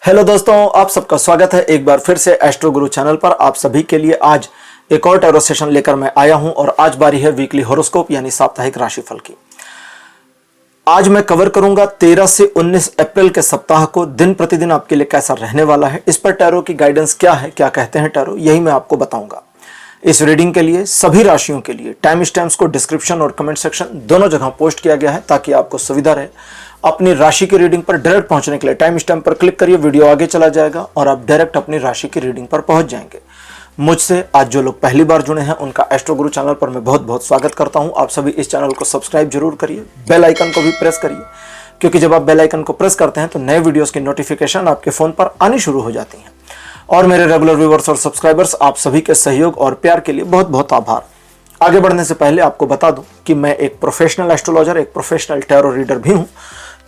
Hello दोस्तों, आप सबका स्वागत है एक बार फिर से एस्ट्रो गुरु चैनल पर। आप सभी के लिए आज एक और टैरो सेशन लेकर मैं आया हूं और आज बारी है वीकली हॉरोस्कोप यानी साप्ताहिक राशिफल की। आज मैं कवर करूंगा 13 से 19 अप्रैल के सप्ताह को दिन प्रतिदिन आपके लिए कैसा रहने वाला है। इस पर टैरो की गाइडेंस क्या है, क्या कहते हैं टैरो, यही मैं आपको बताऊंगा। इस रीडिंग के लिए सभी राशियों के लिए टाइम स्टैम्प्स को डिस्क्रिप्शन और कमेंट सेक्शन दोनों जगह पोस्ट किया गया है ताकि आपको सुविधा रहे। अपनी राशि की रीडिंग पर डायरेक्ट पहुंचने के लिए टाइम स्टैम्प पर क्लिक करिए, वीडियो आगे चला जाएगा और आप डायरेक्ट अपनी राशि की रीडिंग पर पहुंच जाएंगे। मुझसे आज जो लोग पहली बार जुड़े हैं उनका एस्ट्रो गुरु चैनल पर मैं बहुत बहुत स्वागत करता हूं। आप सभी इस चैनल को सब्सक्राइब जरूर करिए, बेल आइकन को भी प्रेस करिए, क्योंकि जब आप बेल आइकन को प्रेस करते हैं तो नए वीडियोस की नोटिफिकेशन आपके फोन पर आनी शुरू हो जाती है। और मेरे रेगुलर व्यूअर्स और सब्सक्राइबर्स, आप सभी के सहयोग और प्यार के लिए बहुत बहुत आभार। आगे बढ़ने से पहले आपको बता दूं कि मैं एक प्रोफेशनल एस्ट्रोलॉजर, एक प्रोफेशनल टैरो रीडर भी हूं।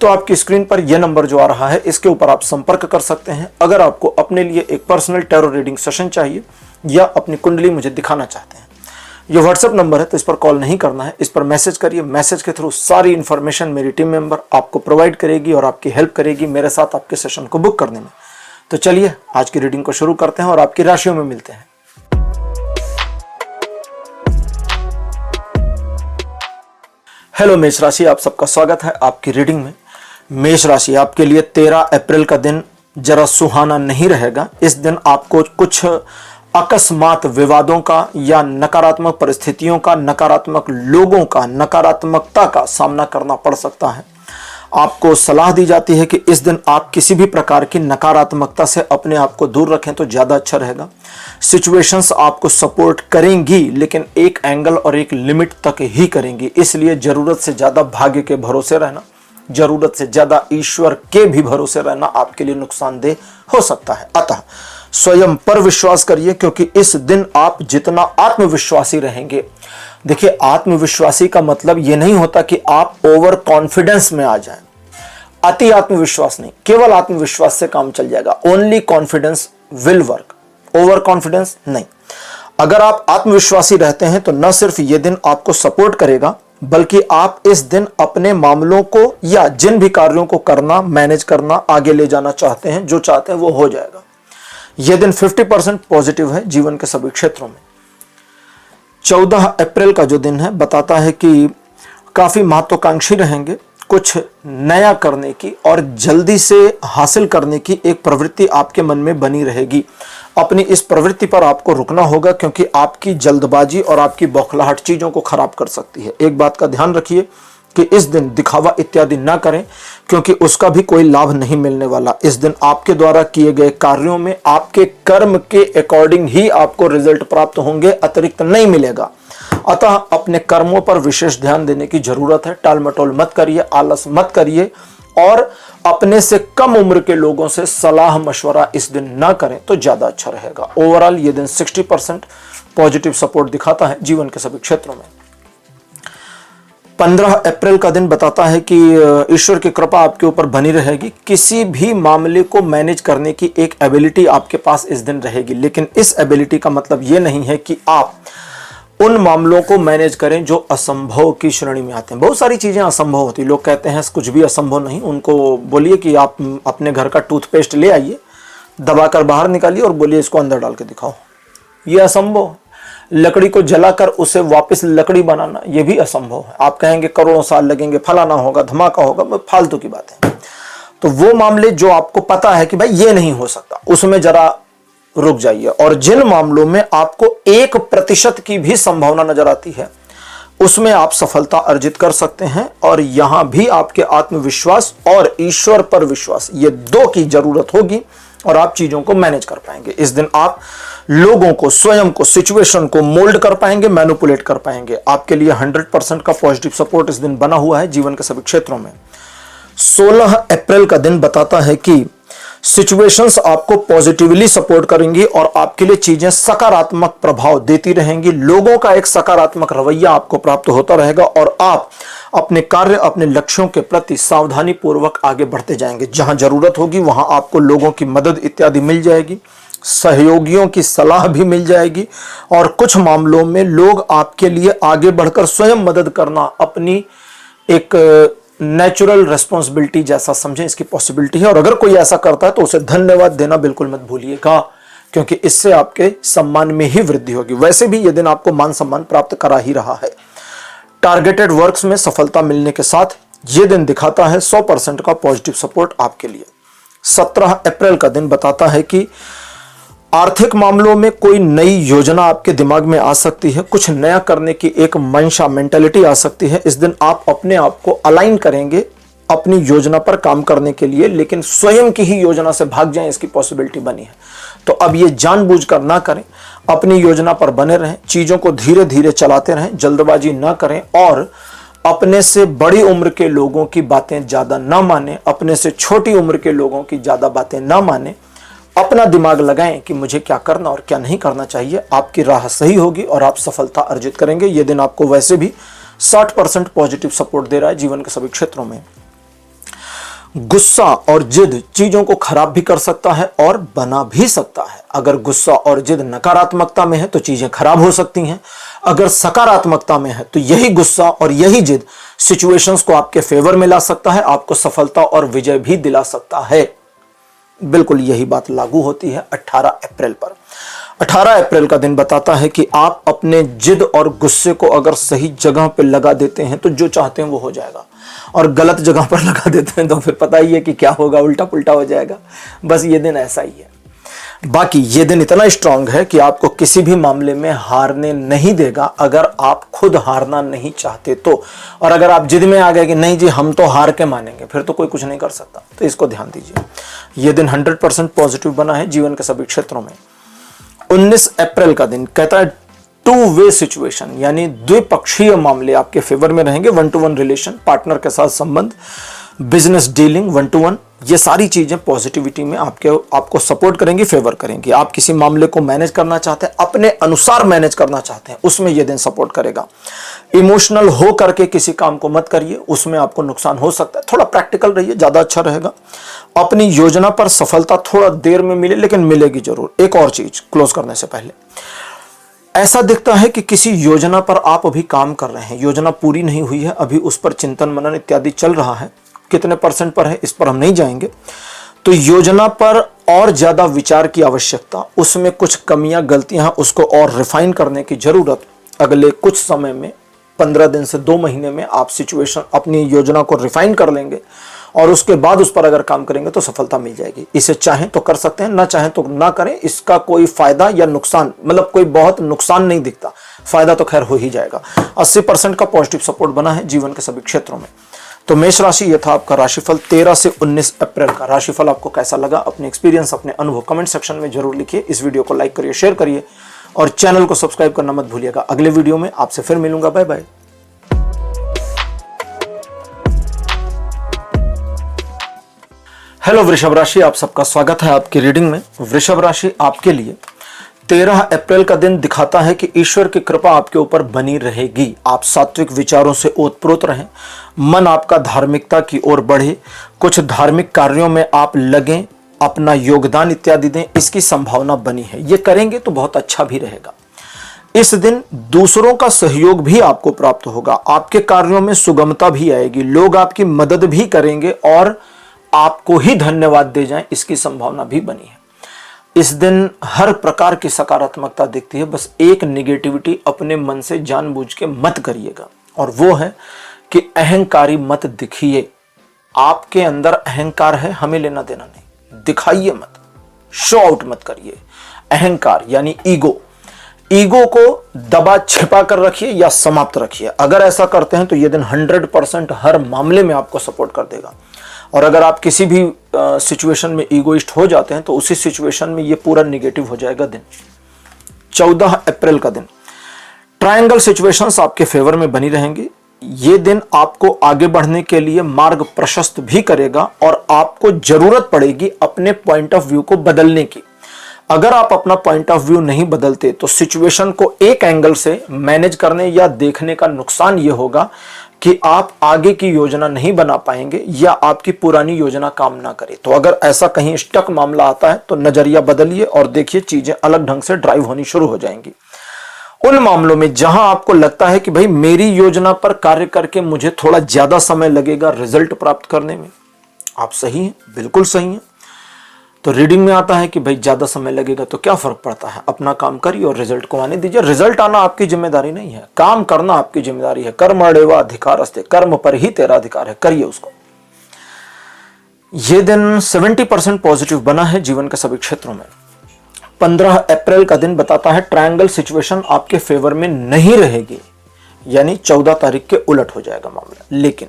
तो आपकी स्क्रीन पर यह नंबर जो आ रहा है इसके ऊपर आप संपर्क कर सकते हैं अगर आपको अपने लिए एक पर्सनल टैरो रीडिंग सेशन चाहिए या अपनी कुंडली मुझे दिखाना चाहते हैं। यह व्हाट्सएप नंबर है तो इस पर कॉल नहीं करना है, इस पर मैसेज करिए। मैसेज के थ्रू सारी इंफॉर्मेशन मेरी टीम मेंबर आपको प्रोवाइड करेगी और आपकी हेल्प करेगी मेरे साथ आपके सेशन को बुक करने में। तो चलिए आज की रीडिंग को शुरू करते हैं और आपकी राशियों में मिलते हैं। हेलो मेष राशि, आप सबका स्वागत है आपकी रीडिंग में। मेष राशि, आपके लिए 13 अप्रैल का दिन जरा सुहाना नहीं रहेगा। इस दिन आपको कुछ अकस्मात विवादों का या नकारात्मक परिस्थितियों का, नकारात्मक लोगों का, नकारात्मकता का सामना करना पड़ सकता है। आपको सलाह दी जाती है कि इस दिन आप किसी भी प्रकार की नकारात्मकता से अपने आप को दूर रखें तो ज्यादा अच्छा रहेगा। सिचुएशंस आपको सपोर्ट करेंगी लेकिन एक एंगल और एक लिमिट तक ही करेंगी, इसलिए जरूरत से ज्यादा भाग्य के भरोसे रहना, जरूरत से ज्यादा ईश्वर के भी भरोसे रहना आपके लिए नुकसानदेह हो सकता है। अतः स्वयं पर विश्वास करिए, क्योंकि इस दिन आप जितना आत्मविश्वासी रहेंगे, देखिए आत्मविश्वासी का मतलब यह नहीं होता कि आप ओवर कॉन्फिडेंस में आ जाएं। अति आत्मविश्वास नहीं, केवल आत्मविश्वास से काम चल जाएगा। Only confidence will work, over confidence नहीं। अगर आप आत्मविश्वासी रहते हैं तो न सिर्फ यह दिन आपको सपोर्ट करेगा, बल्कि आप इस दिन अपने मामलों को या जिन भी कार्यों को करना, मैनेज करना, आगे ले जाना चाहते हैं, जो चाहते हैं वो हो जाएगा। यह दिन 50% पॉजिटिव है जीवन के सभी क्षेत्रों में। 14 अप्रैल का जो दिन है बताता है कि काफी महत्वाकांक्षी रहेंगे, कुछ नया करने की और जल्दी से हासिल करने की एक प्रवृत्ति आपके मन में बनी रहेगी। अपनी इस प्रवृत्ति पर आपको रुकना होगा, क्योंकि आपकी जल्दबाजी और आपकी बौखलाहट चीजों को खराब कर सकती है। एक बात का ध्यान रखिए कि इस दिन दिखावा इत्यादि ना करें, क्योंकि उसका भी कोई लाभ नहीं मिलने वाला। इस दिन आपके द्वारा किए गए कार्यों में आपके कर्म के अकॉर्डिंग ही आपको रिजल्ट प्राप्त होंगे, अतिरिक्त नहीं मिलेगा। अतः अपने कर्मों पर विशेष ध्यान देने की जरूरत है। टाल मटोल मत करिए, आलस मत करिए और अपने से कम उम्र के लोगों से सलाह मशवरा इस दिन ना करें तो ज्यादा अच्छा रहेगा। ओवरऑल ये दिन 60% पॉजिटिव सपोर्ट दिखाता है जीवन के सभी क्षेत्रों में। 15 अप्रैल का दिन बताता है कि ईश्वर की कृपा आपके ऊपर बनी रहेगी। किसी भी मामले को मैनेज करने की एक एबिलिटी आपके पास इस दिन रहेगी, लेकिन इस एबिलिटी का मतलब यह नहीं है कि आप उन मामलों को मैनेज करें जो असंभव की श्रेणी में आते हैं। बहुत सारी चीजें असंभव होती हैं, लोग कहते हैं कुछ भी असंभव नहीं। उनको बोलिए कि आप अपने घर का टूथपेस्ट ले आइए, दबाकर बाहर निकालिए और बोलिए इसको अंदर डाल के दिखाओ, ये असंभव है। लकड़ी को जलाकर उसे वापस लकड़ी बनाना, यह भी असंभव है। आप कहेंगे करोड़ों साल लगेंगे, फलाना होगा, धमाका होगा, फालतू की बात है। तो वो मामले जो आपको पता है कि भाई ये नहीं हो सकता, उसमें जरा रुक जाइए। और जिन मामलों में आपको 1% की भी संभावना नजर आती है, उसमें आप सफलता अर्जित कर सकते हैं। और यहां भी आपके आत्मविश्वास और ईश्वर पर विश्वास, ये दो की जरूरत होगी और आप चीजों को मैनेज कर पाएंगे। इस दिन आप लोगों को, स्वयं को, सिचुएशन को मोल्ड कर पाएंगे, मैनिपुलेट कर पाएंगे। आपके लिए 100% का पॉजिटिव सपोर्ट इस दिन बना हुआ है जीवन के सभी क्षेत्रों में। 16 अप्रैल का दिन बताता है कि सिचुएशंस आपको पॉजिटिवली सपोर्ट करेंगी और आपके लिए चीजें सकारात्मक प्रभाव देती रहेंगी। लोगों का एक सकारात्मक रवैया आपको प्राप्त होता रहेगा और आप अपने कार्य, अपने लक्ष्यों के प्रति सावधानी पूर्वक आगे बढ़ते जाएंगे। जहां जरूरत होगी वहां आपको लोगों की मदद इत्यादि मिल जाएगी, सहयोगियों की सलाह भी मिल जाएगी और कुछ मामलों में लोग आपके लिए आगे बढ़कर स्वयं मदद करना अपनी एक नेचुरल रेस्पॉन्सिबिलिटी जैसा समझें, इसकी पॉसिबिलिटी है। और अगर कोई ऐसा करता है तो उसे धन्यवाद देना बिल्कुल मत भूलिएगा, क्योंकि इससे आपके सम्मान में ही वृद्धि होगी। वैसे भी ये दिन आपको मान सम्मान प्राप्त करा ही रहा है। टारगेटेड वर्क्स में सफलता मिलने के साथ ये दिन दिखाता है 100% का पॉजिटिव सपोर्ट आपके लिए। 17 अप्रैल का दिन बताता है कि आर्थिक मामलों में कोई नई योजना आपके दिमाग में आ सकती है, कुछ नया करने की एक मंशा मेंटेलिटी आ सकती है। इस दिन आप अपने आप को अलाइन करेंगे अपनी योजना पर काम करने के लिए, लेकिन स्वयं की ही योजना से भाग जाएं, इसकी पॉसिबिलिटी बनी है। तो अब ये जानबूझकर ना करें, अपनी योजना पर बने रहें, चीजों को धीरे धीरे चलाते रहें, जल्दबाजी ना करें और अपने से बड़ी उम्र के लोगों की बातें ज्यादा ना माने, अपने से छोटी उम्र के लोगों की ज्यादा बातें ना माने। अपना दिमाग लगाएं कि मुझे क्या करना और क्या नहीं करना चाहिए। आपकी राह सही होगी और आप सफलता अर्जित करेंगे। यह दिन आपको वैसे भी 60% पॉजिटिव सपोर्ट दे रहा है जीवन के सभी क्षेत्रों में। गुस्सा और जिद चीजों को खराब भी कर सकता है और बना भी सकता है। अगर गुस्सा और जिद नकारात्मकता में है तो चीजें खराब हो सकती हैं, अगर सकारात्मकता में है तो यही गुस्सा और यही जिद सिचुएशंस को आपके फेवर में ला सकता है, आपको सफलता और विजय भी दिला सकता है। बिल्कुल यही बात लागू होती है 18 अप्रैल पर। 18 अप्रैल का दिन बताता है कि आप अपने जिद और गुस्से को अगर सही जगह पर लगा देते हैं तो जो चाहते हैं वो हो जाएगा, और गलत जगह पर लगा देते हैं तो फिर पता ही है कि क्या होगा, उल्टा पुल्टा हो जाएगा। बस ये दिन ऐसा ही है। बाकी ये दिन इतना स्ट्रांग है कि आपको किसी भी मामले में हारने नहीं देगा, अगर आप खुद हारना नहीं चाहते तो। और अगर आप जिद में आ गए कि नहीं जी हम तो हार के मानेंगे, फिर तो कोई कुछ नहीं कर सकता। तो इसको ध्यान दीजिए। यह दिन 100% पॉजिटिव बना है जीवन के सभी क्षेत्रों में। 19 अप्रैल का दिन कहता है टू वे सिचुएशन, यानी द्विपक्षीय मामले आपके फेवर में रहेंगे। 1-to-1 रिलेशन, पार्टनर के साथ संबंध, बिजनेस डीलिंग 1-to-1, ये सारी चीजें पॉजिटिविटी में आपको सपोर्ट करेंगी, फेवर करेंगी। आप किसी मामले को मैनेज करना चाहते हैं, अपने अनुसार मैनेज करना चाहते हैं, उसमें यह दिन सपोर्ट करेगा। इमोशनल हो करके किसी काम को मत करिए, उसमें आपको नुकसान हो सकता है। थोड़ा प्रैक्टिकल रहिए, ज्यादा अच्छा रहेगा। अपनी योजना पर सफलता थोड़ा देर में मिले, लेकिन मिलेगी जरूर। एक और चीज क्लोज करने से पहले, ऐसा दिखता है कि किसी योजना पर आप अभी काम कर रहे हैं, योजना पूरी नहीं हुई है, अभी उस पर चिंतन मनन इत्यादि चल रहा है। कितने % पर है इस पर हम नहीं जाएंगे। तो योजना पर और ज्यादा विचार की आवश्यकता, उसमें कुछ कमियां गलतियां उसको और रिफाइन करने की जरूरत। अगले कुछ समय में 15 दिन से 2 महीने में आप सिचुएशन अपनी योजना को रिफाइन कर लेंगे और उसके बाद उस पर अगर काम करेंगे तो सफलता मिल जाएगी। इसे चाहें तो कर सकते हैं, ना चाहें तो ना करें। इसका कोई फायदा या नुकसान, मतलब कोई बहुत नुकसान नहीं दिखता, फायदा तो खैर हो ही जाएगा। 80% का पॉजिटिव सपोर्ट बना है जीवन के सभी क्षेत्रों में। तो मेष राशि, यह था आपका राशिफल 13 से 19 अप्रैल का। राशिफल आपको कैसा लगा, अपने एक्सपीरियंस, अपने अनुभव कमेंट सेक्शन में जरूर लिखिए। इस वीडियो को लाइक करिए, शेयर करिए और चैनल को सब्सक्राइब करना मत भूलिएगा। अगले वीडियो में आपसे फिर मिलूंगा। Bye bye. हेलो वृषभ राशि, आप सबका स्वागत है आपकी रीडिंग में। वृषभ राशि आपके लिए 13 अप्रैल का दिन दिखाता है कि ईश्वर की कृपा आपके ऊपर बनी रहेगी। आप सात्विक विचारों से ओतप्रोत रहें, मन आपका धार्मिकता की ओर बढ़े, कुछ धार्मिक कार्यों में आप लगें, अपना योगदान इत्यादि दें, इसकी संभावना बनी है। ये करेंगे तो बहुत अच्छा भी रहेगा। इस दिन दूसरों का सहयोग भी आपको प्राप्त होगा, आपके कार्यों में सुगमता भी आएगी, लोग आपकी मदद भी करेंगे और आपको ही धन्यवाद दे जाएं, इसकी संभावना भी बनी है। इस दिन हर प्रकार की सकारात्मकता दिखती है, बस एक नेगेटिविटी अपने मन से जानबूझ के मत करिएगा, और वो है कि अहंकारी मत दिखिए। आपके अंदर अहंकार है, हमें लेना देना नहीं, दिखाइए मत, शो आउट मत करिए। अहंकार यानी ईगो को दबा छिपा कर रखिए या समाप्त रखिए। अगर ऐसा करते हैं तो यह दिन 100% हर मामले में आपको सपोर्ट कर देगा। और अगर आप किसी भी सिचुएशन में ईगोइस्ट हो जाते हैं तो उसी सिचुएशन में ये पूरा निगेटिव हो जाएगा दिन। 14 अप्रैल का दिन, ट्रायंगल सिचुएशंस आपके फेवर में बनी रहेंगी। ये दिन आपको आगे बढ़ने के लिए मार्ग प्रशस्त भी करेगा और आपको जरूरत पड़ेगी अपने पॉइंट ऑफ व्यू को बदलने की। अगर आप अपना पॉइंट ऑफ व्यू नहीं बदलते तो सिचुएशन को एक एंगल से मैनेज करने या देखने का नुकसान यह होगा कि आप आगे की योजना नहीं बना पाएंगे या आपकी पुरानी योजना काम ना करे। तो अगर ऐसा कहीं स्टक मामला आता है तो नजरिया बदलिए और देखिए चीजें अलग ढंग से ड्राइव होनी शुरू हो जाएंगी। उन मामलों में जहां आपको लगता है कि भाई मेरी योजना पर कार्य करके मुझे थोड़ा ज्यादा समय लगेगा रिजल्ट प्राप्त करने में, आप सही हैं, बिल्कुल सही हैं। तो रीडिंग में आता है कि भाई ज्यादा समय लगेगा तो क्या फर्क पड़ता है, अपना काम करिए और रिजल्ट को आने दीजिए। रिजल्ट आना आपकी जिम्मेदारी नहीं है, काम करना आपकी जिम्मेदारी है। कर्मण्येव अधिकारस्ते, कर्म पर ही तेरा अधिकार है, करिए उसको। यह दिन 70% पॉजिटिव बना है जीवन के सभी क्षेत्रों में। 15 अप्रैल का दिन बताता है ट्रायंगल सिचुएशन आपके फेवर में नहीं रहेगी, यानी 14 तारीख के उलट हो जाएगा मामला। लेकिन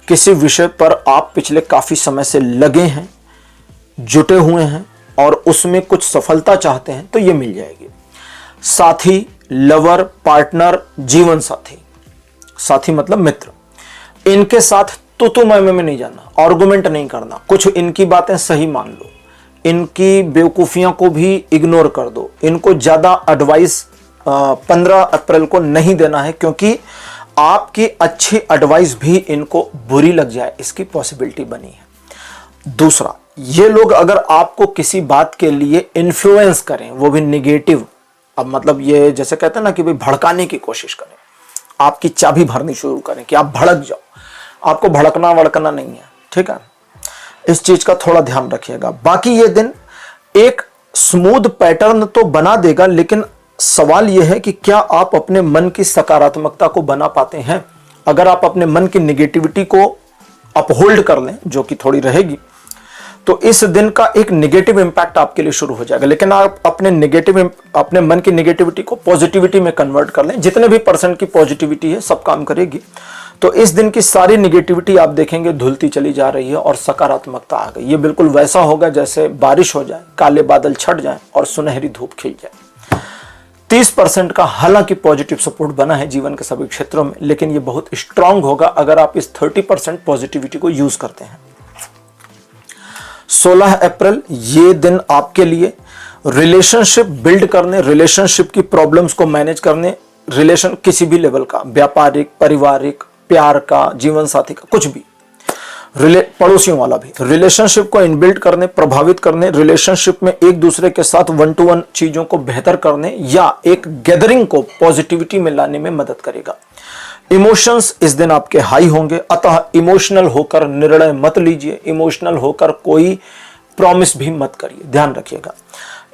किसी विषय पर आप पिछले काफी समय से लगे हैं, जुटे हुए हैं और उसमें कुछ सफलता चाहते हैं तो ये मिल जाएगी। साथी, लवर, पार्टनर, जीवन साथी, साथी मतलब मित्र, इनके साथ तो में नहीं जाना, आर्गुमेंट नहीं करना, कुछ इनकी बातें सही मान लो, इनकी बेवकूफियां को भी इग्नोर कर दो, इनको ज्यादा एडवाइस 15 अप्रैल को नहीं देना है, क्योंकि आपकी अच्छी एडवाइस भी इनको बुरी लग जाए, इसकी पॉसिबिलिटी बनी है। दूसरा, ये लोग अगर आपको किसी बात के लिए इन्फ्लुएंस करें, वो भी निगेटिव, अब मतलब ये जैसे कहते हैं ना कि भाई भड़काने की कोशिश करें, आपकी चाबी भरनी शुरू करें कि आप भड़क जाओ, आपको भड़कना वड़कना नहीं है, ठीक है, इस चीज का थोड़ा ध्यान रखिएगा। बाकी ये दिन एक स्मूथ पैटर्न तो बना देगा, लेकिन सवाल यह है कि क्या आप अपने मन की सकारात्मकता को बना पाते हैं। अगर आप अपने मन की निगेटिविटी को अपहोल्ड कर लें, जो कि थोड़ी रहेगी, तो इस दिन का एक नेगेटिव इंपैक्ट आपके लिए शुरू हो जाएगा। लेकिन आप अपने मन की नेगेटिविटी को पॉजिटिविटी में कन्वर्ट कर लें, जितने भी % की पॉजिटिविटी है सब काम करेगी। तो इस दिन की सारी निगेटिविटी आप देखेंगे धुलती चली जा रही है और सकारात्मकता आ गई। ये बिल्कुल वैसा होगा जैसे बारिश हो जाए, काले बादल छट जाएं और सुनहरी धूप खिल जाए। 30% का हालांकि पॉजिटिव सपोर्ट बना है जीवन के सभी क्षेत्रों में, लेकिन ये बहुत स्ट्रांग होगा अगर आप इस 30% पॉजिटिविटी को यूज करते हैं। 16 अप्रैल ये दिन आपके लिए रिलेशनशिप बिल्ड करने, रिलेशनशिप की प्रॉब्लम्स को मैनेज करने, रिलेशन किसी भी लेवल का, व्यापारिक, पारिवारिक, प्यार का, जीवन साथी का, कुछ भी, पड़ोसियों वाला भी, रिलेशनशिप को इनबिल्ड करने, प्रभावित करने, रिलेशनशिप में एक दूसरे के साथ 1-to-1 चीजों को बेहतर करने या एक गैदरिंग को पॉजिटिविटी में लाने में मदद करेगा। इमोशंस इस दिन आपके हाई होंगे, अतः इमोशनल होकर निर्णय मत लीजिए, इमोशनल होकर कोई प्रॉमिस भी मत करिए, ध्यान रखिएगा।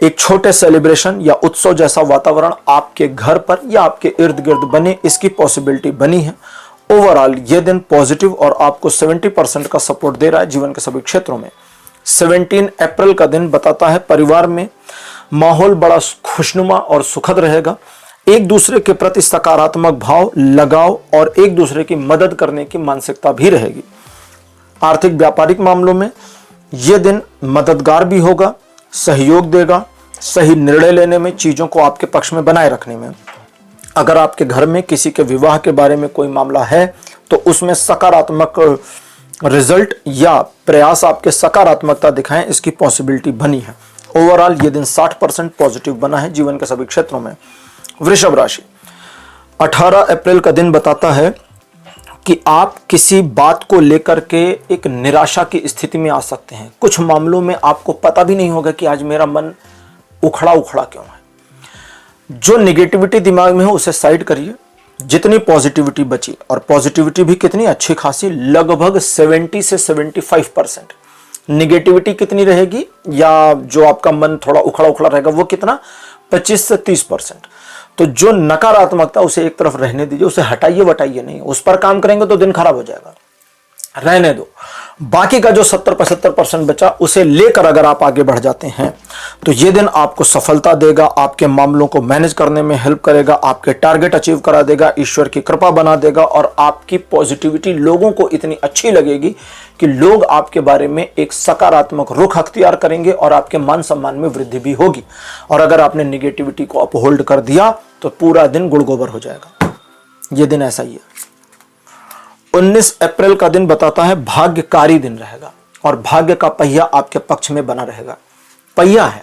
एक छोटे सेलिब्रेशन या उत्सव जैसा वातावरण आपके घर पर या आपके इर्द गिर्द बने, इसकी पॉसिबिलिटी बनी है। ओवरऑल ये दिन पॉजिटिव और आपको 70% का सपोर्ट दे रहा है जीवन के सभी क्षेत्रों में। 17 अप्रैल का दिन बताता है परिवार में माहौल बड़ा खुशनुमा और सुखद रहेगा। एक दूसरे के प्रति सकारात्मक भाव, लगाव और एक दूसरे की मदद करने की मानसिकता भी रहेगी। आर्थिक व्यापारिक मामलों में यह दिन मददगार भी होगा, सहयोग देगा, सही निर्णय लेने में, चीजों को आपके पक्ष में बनाए रखने में। अगर आपके घर में किसी के विवाह के बारे में कोई मामला है तो उसमें सकारात्मक रिजल्ट या प्रयास आपके सकारात्मकता दिखाएं, इसकी पॉसिबिलिटी बनी है। ओवरऑल ये दिन 60% पॉजिटिव बना है जीवन के सभी क्षेत्रों में। वृषभ राशि, 18 अप्रैल का दिन बताता है कि आप किसी बात को लेकर के एक निराशा की स्थिति में आ सकते हैं। कुछ मामलों में आपको पता भी नहीं होगा कि आज मेरा मन उखड़ा उखड़ा क्यों है। जो नेगेटिविटी दिमाग में हो उसे साइड करिए, जितनी पॉजिटिविटी बची, और पॉजिटिविटी भी कितनी अच्छी खासी, लगभग 70 से 75%। नेगेटिविटी कितनी रहेगी या जो आपका मन थोड़ा उखड़ा उखड़ा रहेगा वो कितना, 25 से 30%। तो जो नकारात्मकता उसे एक तरफ रहने दीजिए, उसे हटाइए वटाइए नहीं, उस पर काम करेंगे तो दिन खराब हो जाएगा, रहने दो। बाकी का जो 70-75% बचा उसे लेकर अगर आप आगे बढ़ जाते हैं तो ये दिन आपको सफलता देगा, आपके मामलों को मैनेज करने में हेल्प करेगा, आपके टारगेट अचीव करा देगा, ईश्वर की कृपा बना देगा और आपकी पॉजिटिविटी लोगों को इतनी अच्छी लगेगी कि लोग आपके बारे में एक सकारात्मक रुख अख्तियार करेंगे और आपके मान सम्मान में वृद्धि भी होगी। और अगर आपने निगेटिविटी को अपहोल्ड कर दिया तो पूरा दिन गुड़ गोबर हो जाएगा। यह दिन ऐसा ही है। 19 अप्रैल का दिन बताता है भाग्यकारी दिन रहेगा और भाग्य का पहिया आपके पक्ष में बना रहेगा। पहिया है,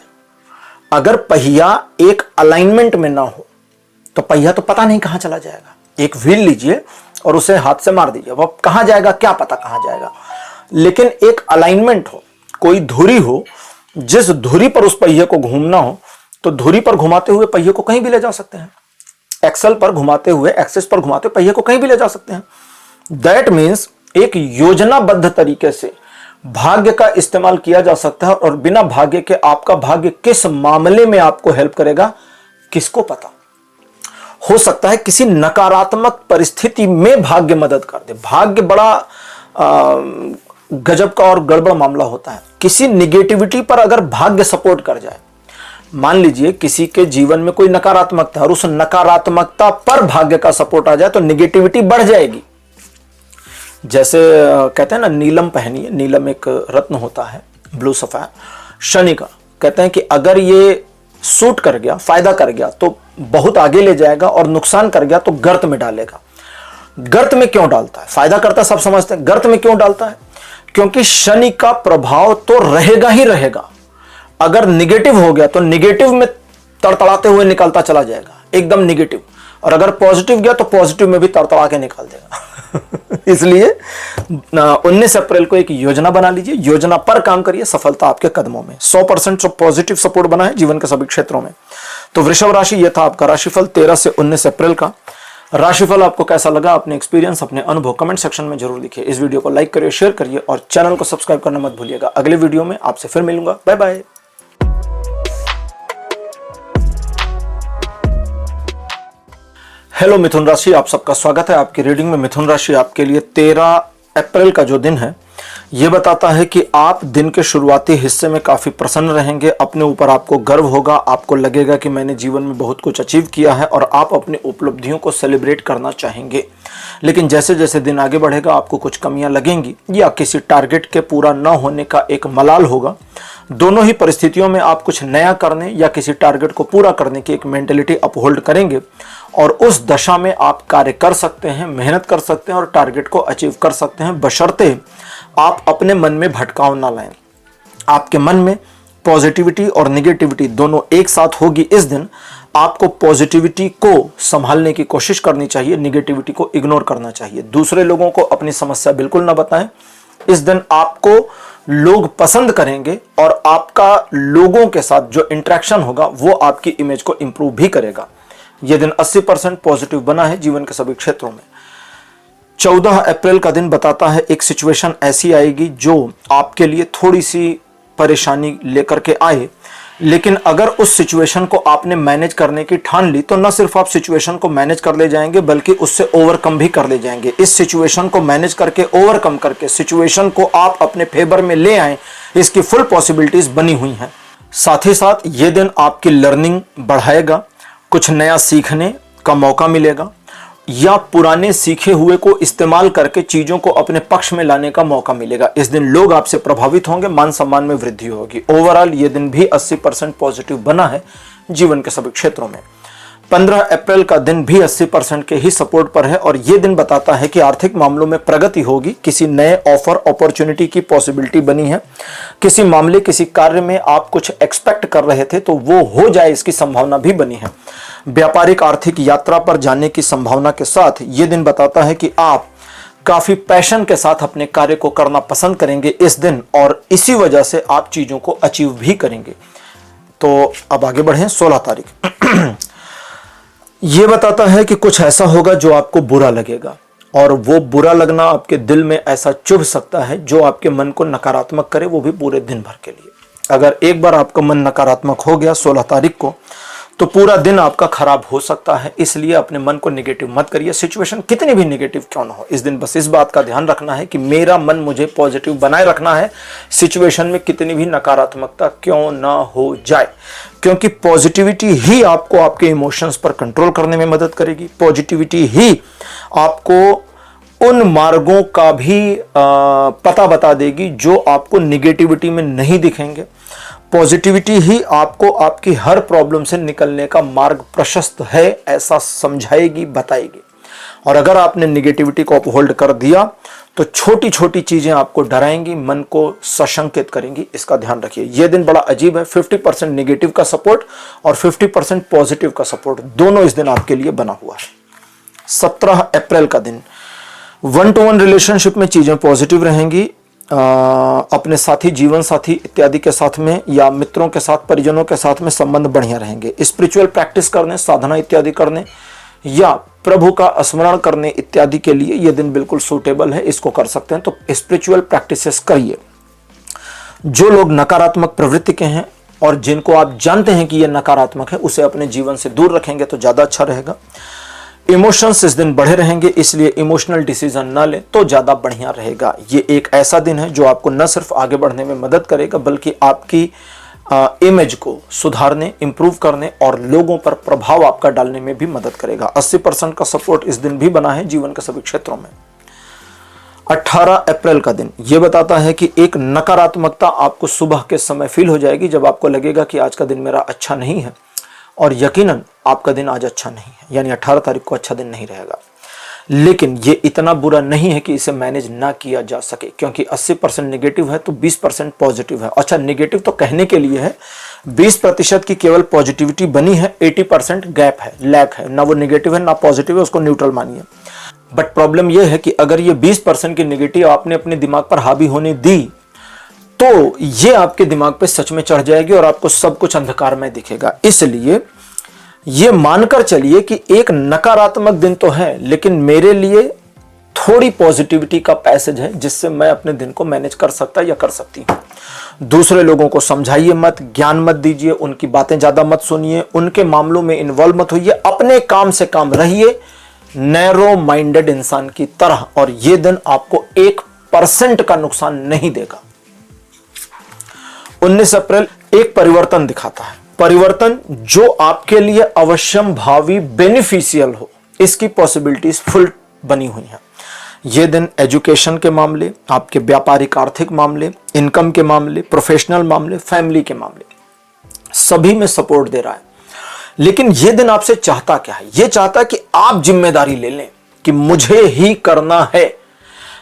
अगर पहिया एक अलाइनमेंट में ना हो तो पहिया तो पता नहीं कहां चला जाएगा। एक व्हील लीजिए और उसे हाथ से मार दीजिए, वो कहां जाएगा क्या पता कहां जाएगा। लेकिन एक अलाइनमेंट हो, कोई धुरी हो, जिस धुरी पर उस पहिए को घूमना हो तो धुरी पर घुमाते हुए पहिए को कहीं भी ले जा सकते हैं। एक्सेल पर घुमाते हुए, एक्सेस पर घुमाते हुए पहिए को कहीं भी ले जा सकते हैं। दैट मीन्स एक योजनाबद्ध तरीके से भाग्य का इस्तेमाल किया जा सकता है, और बिना भाग्य के आपका भाग्य किस मामले में आपको हेल्प करेगा किसको पता। हो सकता है किसी नकारात्मक परिस्थिति में भाग्य मदद कर दे। भाग्य बड़ा गजब का और गड़बड़ मामला होता है। किसी निगेटिविटी पर अगर भाग्य सपोर्ट कर जाए, मान लीजिए किसी के जीवन में कोई नकारात्मकता है और उस नकारात्मकता पर भाग्य का सपोर्ट आ जाए तो निगेटिविटी बढ़ जाएगी। जैसे कहते हैं ना, नीलम पहनिए, नीलम एक रत्न होता है, ब्लू सफायर, शनि का। कहते हैं कि अगर ये सूट कर गया, फायदा कर गया तो बहुत आगे ले जाएगा, और नुकसान कर गया तो गर्त में डालेगा। गर्त में क्यों डालता है? फायदा करता है सब समझते हैं, गर्त में क्यों डालता है? क्योंकि शनि का प्रभाव तो रहेगा ही रहेगा। अगर निगेटिव हो गया तो निगेटिव में तड़तड़ाते हुए निकलता चला जाएगा, एकदम निगेटिव, और अगर पॉजिटिव गया तो पॉजिटिव में भी तड़तड़ा के निकाल देगा। इसलिए 19 अप्रैल को एक योजना बना लीजिए, योजना पर काम करिए, सफलता आपके कदमों में। 100% पॉजिटिव सपोर्ट बना है जीवन के सभी क्षेत्रों में। तो वृषभ राशि, यह था आपका राशिफल 13 से 19 अप्रैल का। राशिफल आपको कैसा लगा, अपने एक्सपीरियंस, अपने अनुभव कमेंट सेक्शन में जरूर लिखिए। इस वीडियो को लाइक करिए, शेयर करिए और चैनल को सब्सक्राइब करना मत भूलिएगा। अगले वीडियो में आपसे फिर मिलूंगा। Bye bye. हेलो मिथुन राशि, आप सबका स्वागत है आपकी रीडिंग में। मिथुन राशि आपके लिए 13 अप्रैल का जो दिन है, यह बताता है कि आप दिन के शुरुआती हिस्से में काफी प्रसन्न रहेंगे। अपने ऊपर आपको गर्व होगा, आपको लगेगा कि मैंने जीवन में बहुत कुछ अचीव किया है, और आप अपनी उपलब्धियों को सेलिब्रेट करना चाहेंगे। लेकिन जैसे जैसे दिन आगे बढ़ेगा आपको कुछ कमियां लगेंगी, या किसी टारगेट के पूरा न होने का एक मलाल होगा। दोनों ही परिस्थितियों में आप कुछ नया करने या किसी टारगेट को पूरा करने की एक मेंटेलिटी अपहोल्ड करेंगे, और उस दशा में आप कार्य कर सकते हैं, मेहनत कर सकते हैं और टारगेट को अचीव कर सकते हैं, बशर्ते आप अपने मन में भटकाव ना लाएं। आपके मन में पॉजिटिविटी और नेगेटिविटी दोनों एक साथ होगी। इस दिन आपको पॉजिटिविटी को संभालने की कोशिश करनी चाहिए, नेगेटिविटी को इग्नोर करना चाहिए। दूसरे लोगों को अपनी समस्या बिल्कुल ना बताएं। इस दिन आपको लोग पसंद करेंगे, और आपका लोगों के साथ जो इंटरेक्शन होगा वो आपकी इमेज को इंप्रूव भी करेगा। यह दिन 80% पॉजिटिव बना है जीवन के सभी क्षेत्रों में। 14 अप्रैल का दिन बताता है एक सिचुएशन ऐसी आएगी जो आपके लिए थोड़ी सी परेशानी लेकर के आए, लेकिन अगर उस सिचुएशन को आपने मैनेज करने की ठान ली तो न सिर्फ आप सिचुएशन को मैनेज कर ले जाएंगे बल्कि उससे ओवरकम भी कर ले जाएंगे। इस सिचुएशन को मैनेज करके, ओवरकम करके सिचुएशन को आप अपने फेवर में ले आए, इसकी फुल पॉसिबिलिटीज बनी हुई हैं। साथ ही साथ ये दिन आपकी लर्निंग बढ़ाएगा, कुछ नया सीखने का मौका मिलेगा, या पुराने सीखे हुए को इस्तेमाल करके चीजों को अपने पक्ष में लाने का मौका मिलेगा। इस दिन लोग आपसे प्रभावित होंगे, मान सम्मान में वृद्धि होगी। ओवरऑल ये दिन भी 80% पॉजिटिव बना है जीवन के सभी क्षेत्रों में। 15 अप्रैल का दिन भी 80% के ही सपोर्ट पर है, और यह दिन बताता है कि आर्थिक मामलों में प्रगति होगी। किसी नए ऑफर, अपॉर्चुनिटी की पॉसिबिलिटी बनी है। किसी मामले, किसी कार्य में आप कुछ एक्सपेक्ट कर रहे थे तो वो हो जाए, इसकी संभावना भी बनी है। व्यापारिक आर्थिक यात्रा पर जाने की संभावना के साथ ये दिन बताता है कि आप काफी पैशन के साथ अपने कार्य को करना पसंद करेंगे इस दिन, और इसी वजह से आप चीजों को अचीव भी करेंगे। तो अब आगे बढ़ें। 16 तारीख यह बताता है कि कुछ ऐसा होगा जो आपको बुरा लगेगा, और वो बुरा लगना आपके दिल में ऐसा चुभ सकता है जो आपके मन को नकारात्मक करे, वो भी पूरे दिन भर के लिए। अगर एक बार आपका मन नकारात्मक हो गया 16 तारीख को, तो पूरा दिन आपका खराब हो सकता है। इसलिए अपने मन को नेगेटिव मत करिए, सिचुएशन कितनी भी नेगेटिव क्यों ना हो। इस दिन बस इस बात का ध्यान रखना है कि मेरा मन मुझे पॉजिटिव बनाए रखना है, सिचुएशन में कितनी भी नकारात्मकता क्यों ना हो जाए, क्योंकि पॉजिटिविटी ही आपको आपके इमोशंस पर कंट्रोल करने में मदद करेगी। पॉजिटिविटी ही आपको उन मार्गों का भी पता बता देगी जो आपको निगेटिविटी में नहीं दिखेंगे। पॉजिटिविटी ही आपको आपकी हर प्रॉब्लम से निकलने का मार्ग प्रशस्त है ऐसा समझाएगी, बताएगी। और अगर आपने निगेटिविटी को अपहोल्ड कर दिया तो छोटी छोटी चीजें आपको डराएंगी, मन को सशंकित करेंगी। इसका ध्यान रखिए। यह दिन बड़ा अजीब है। 50% नेगेटिव का सपोर्ट और 50% पॉजिटिव का सपोर्ट दोनों इस दिन आपके लिए बना हुआ है। 17 अप्रैल का दिन 1-to-1 रिलेशनशिप में चीजें पॉजिटिव रहेंगी। अपने साथी, जीवन साथी इत्यादि के साथ में, या मित्रों के साथ, परिजनों के साथ में संबंध बढ़िया रहेंगे। स्पिरिचुअल प्रैक्टिस करने, साधना इत्यादि करने या प्रभु का स्मरण करने इत्यादि के लिए यह दिन बिल्कुल सूटेबल है, इसको कर सकते हैं। तो स्पिरिचुअल प्रैक्टिसेस करिए। जो लोग नकारात्मक प्रवृत्ति के हैं और जिनको आप जानते हैं कि यह नकारात्मक है, उसे अपने जीवन से दूर रखेंगे तो ज्यादा अच्छा रहेगा। इमोशंस इस दिन बढ़े रहेंगे, इसलिए इमोशनल डिसीजन ना लें तो ज्यादा बढ़िया रहेगा। ये एक ऐसा दिन है जो आपको न सिर्फ आगे बढ़ने में मदद करेगा बल्कि आपकी इमेज को सुधारने, इंप्रूव करने और लोगों पर प्रभाव आपका डालने में भी मदद करेगा। 80% का सपोर्ट इस दिन भी बना है जीवन के सभी क्षेत्रों में। 18 अप्रैल का दिन यह बताता है कि एक नकारात्मकता आपको सुबह के समय फील हो जाएगी, जब आपको लगेगा कि आज का दिन मेरा अच्छा नहीं है, और यकीनन आपका दिन आज अच्छा नहीं है, यानी 18 तारीख को अच्छा दिन नहीं रहेगा। लेकिन ये इतना बुरा नहीं है कि इसे मैनेज ना किया जा सके, क्योंकि 80% नेगेटिव है तो 20% पॉजिटिव है। अच्छा, नेगेटिव तो कहने के लिए है, 20% की केवल पॉजिटिविटी बनी है, 80% गैप है, लैक है, ना वो नेगेटिव है ना पॉजिटिव है, उसको न्यूट्रल मानिए। बट प्रॉब्लम यह है कि अगर ये 20% की नेगेटिव आपने अपने दिमाग पर हावी होने दी तो ये आपके दिमाग पे सच में चढ़ जाएगी और आपको सब कुछ अंधकार में दिखेगा। इसलिए ये मानकर चलिए कि एक नकारात्मक दिन तो है, लेकिन मेरे लिए थोड़ी पॉजिटिविटी का पैसेज है जिससे मैं अपने दिन को मैनेज कर सकता या कर सकती हूं। दूसरे लोगों को समझाइए मत, ज्ञान मत दीजिए, उनकी बातें ज्यादा मत सुनिए, उनके मामलों में इन्वॉल्व मत होइए, अपने काम से काम रहिए नैरो माइंडेड इंसान की तरह, और यह दिन आपको 1% का नुकसान नहीं देगा। 19 अप्रैल एक परिवर्तन दिखाता है, परिवर्तन जो आपके लिए अवश्यम भावी बेनिफिशियल हो, इसकी पॉसिबिलिटीज फुल बनी हुई हैं। यह दिन एजुकेशन के मामले, आपके व्यापारिक आर्थिक मामले, इनकम के मामले, प्रोफेशनल मामले, फैमिली के मामले, सभी में सपोर्ट दे रहा है। लेकिन यह दिन आपसे चाहता क्या है? यह चाहता है कि आप जिम्मेदारी ले लें कि मुझे ही करना है।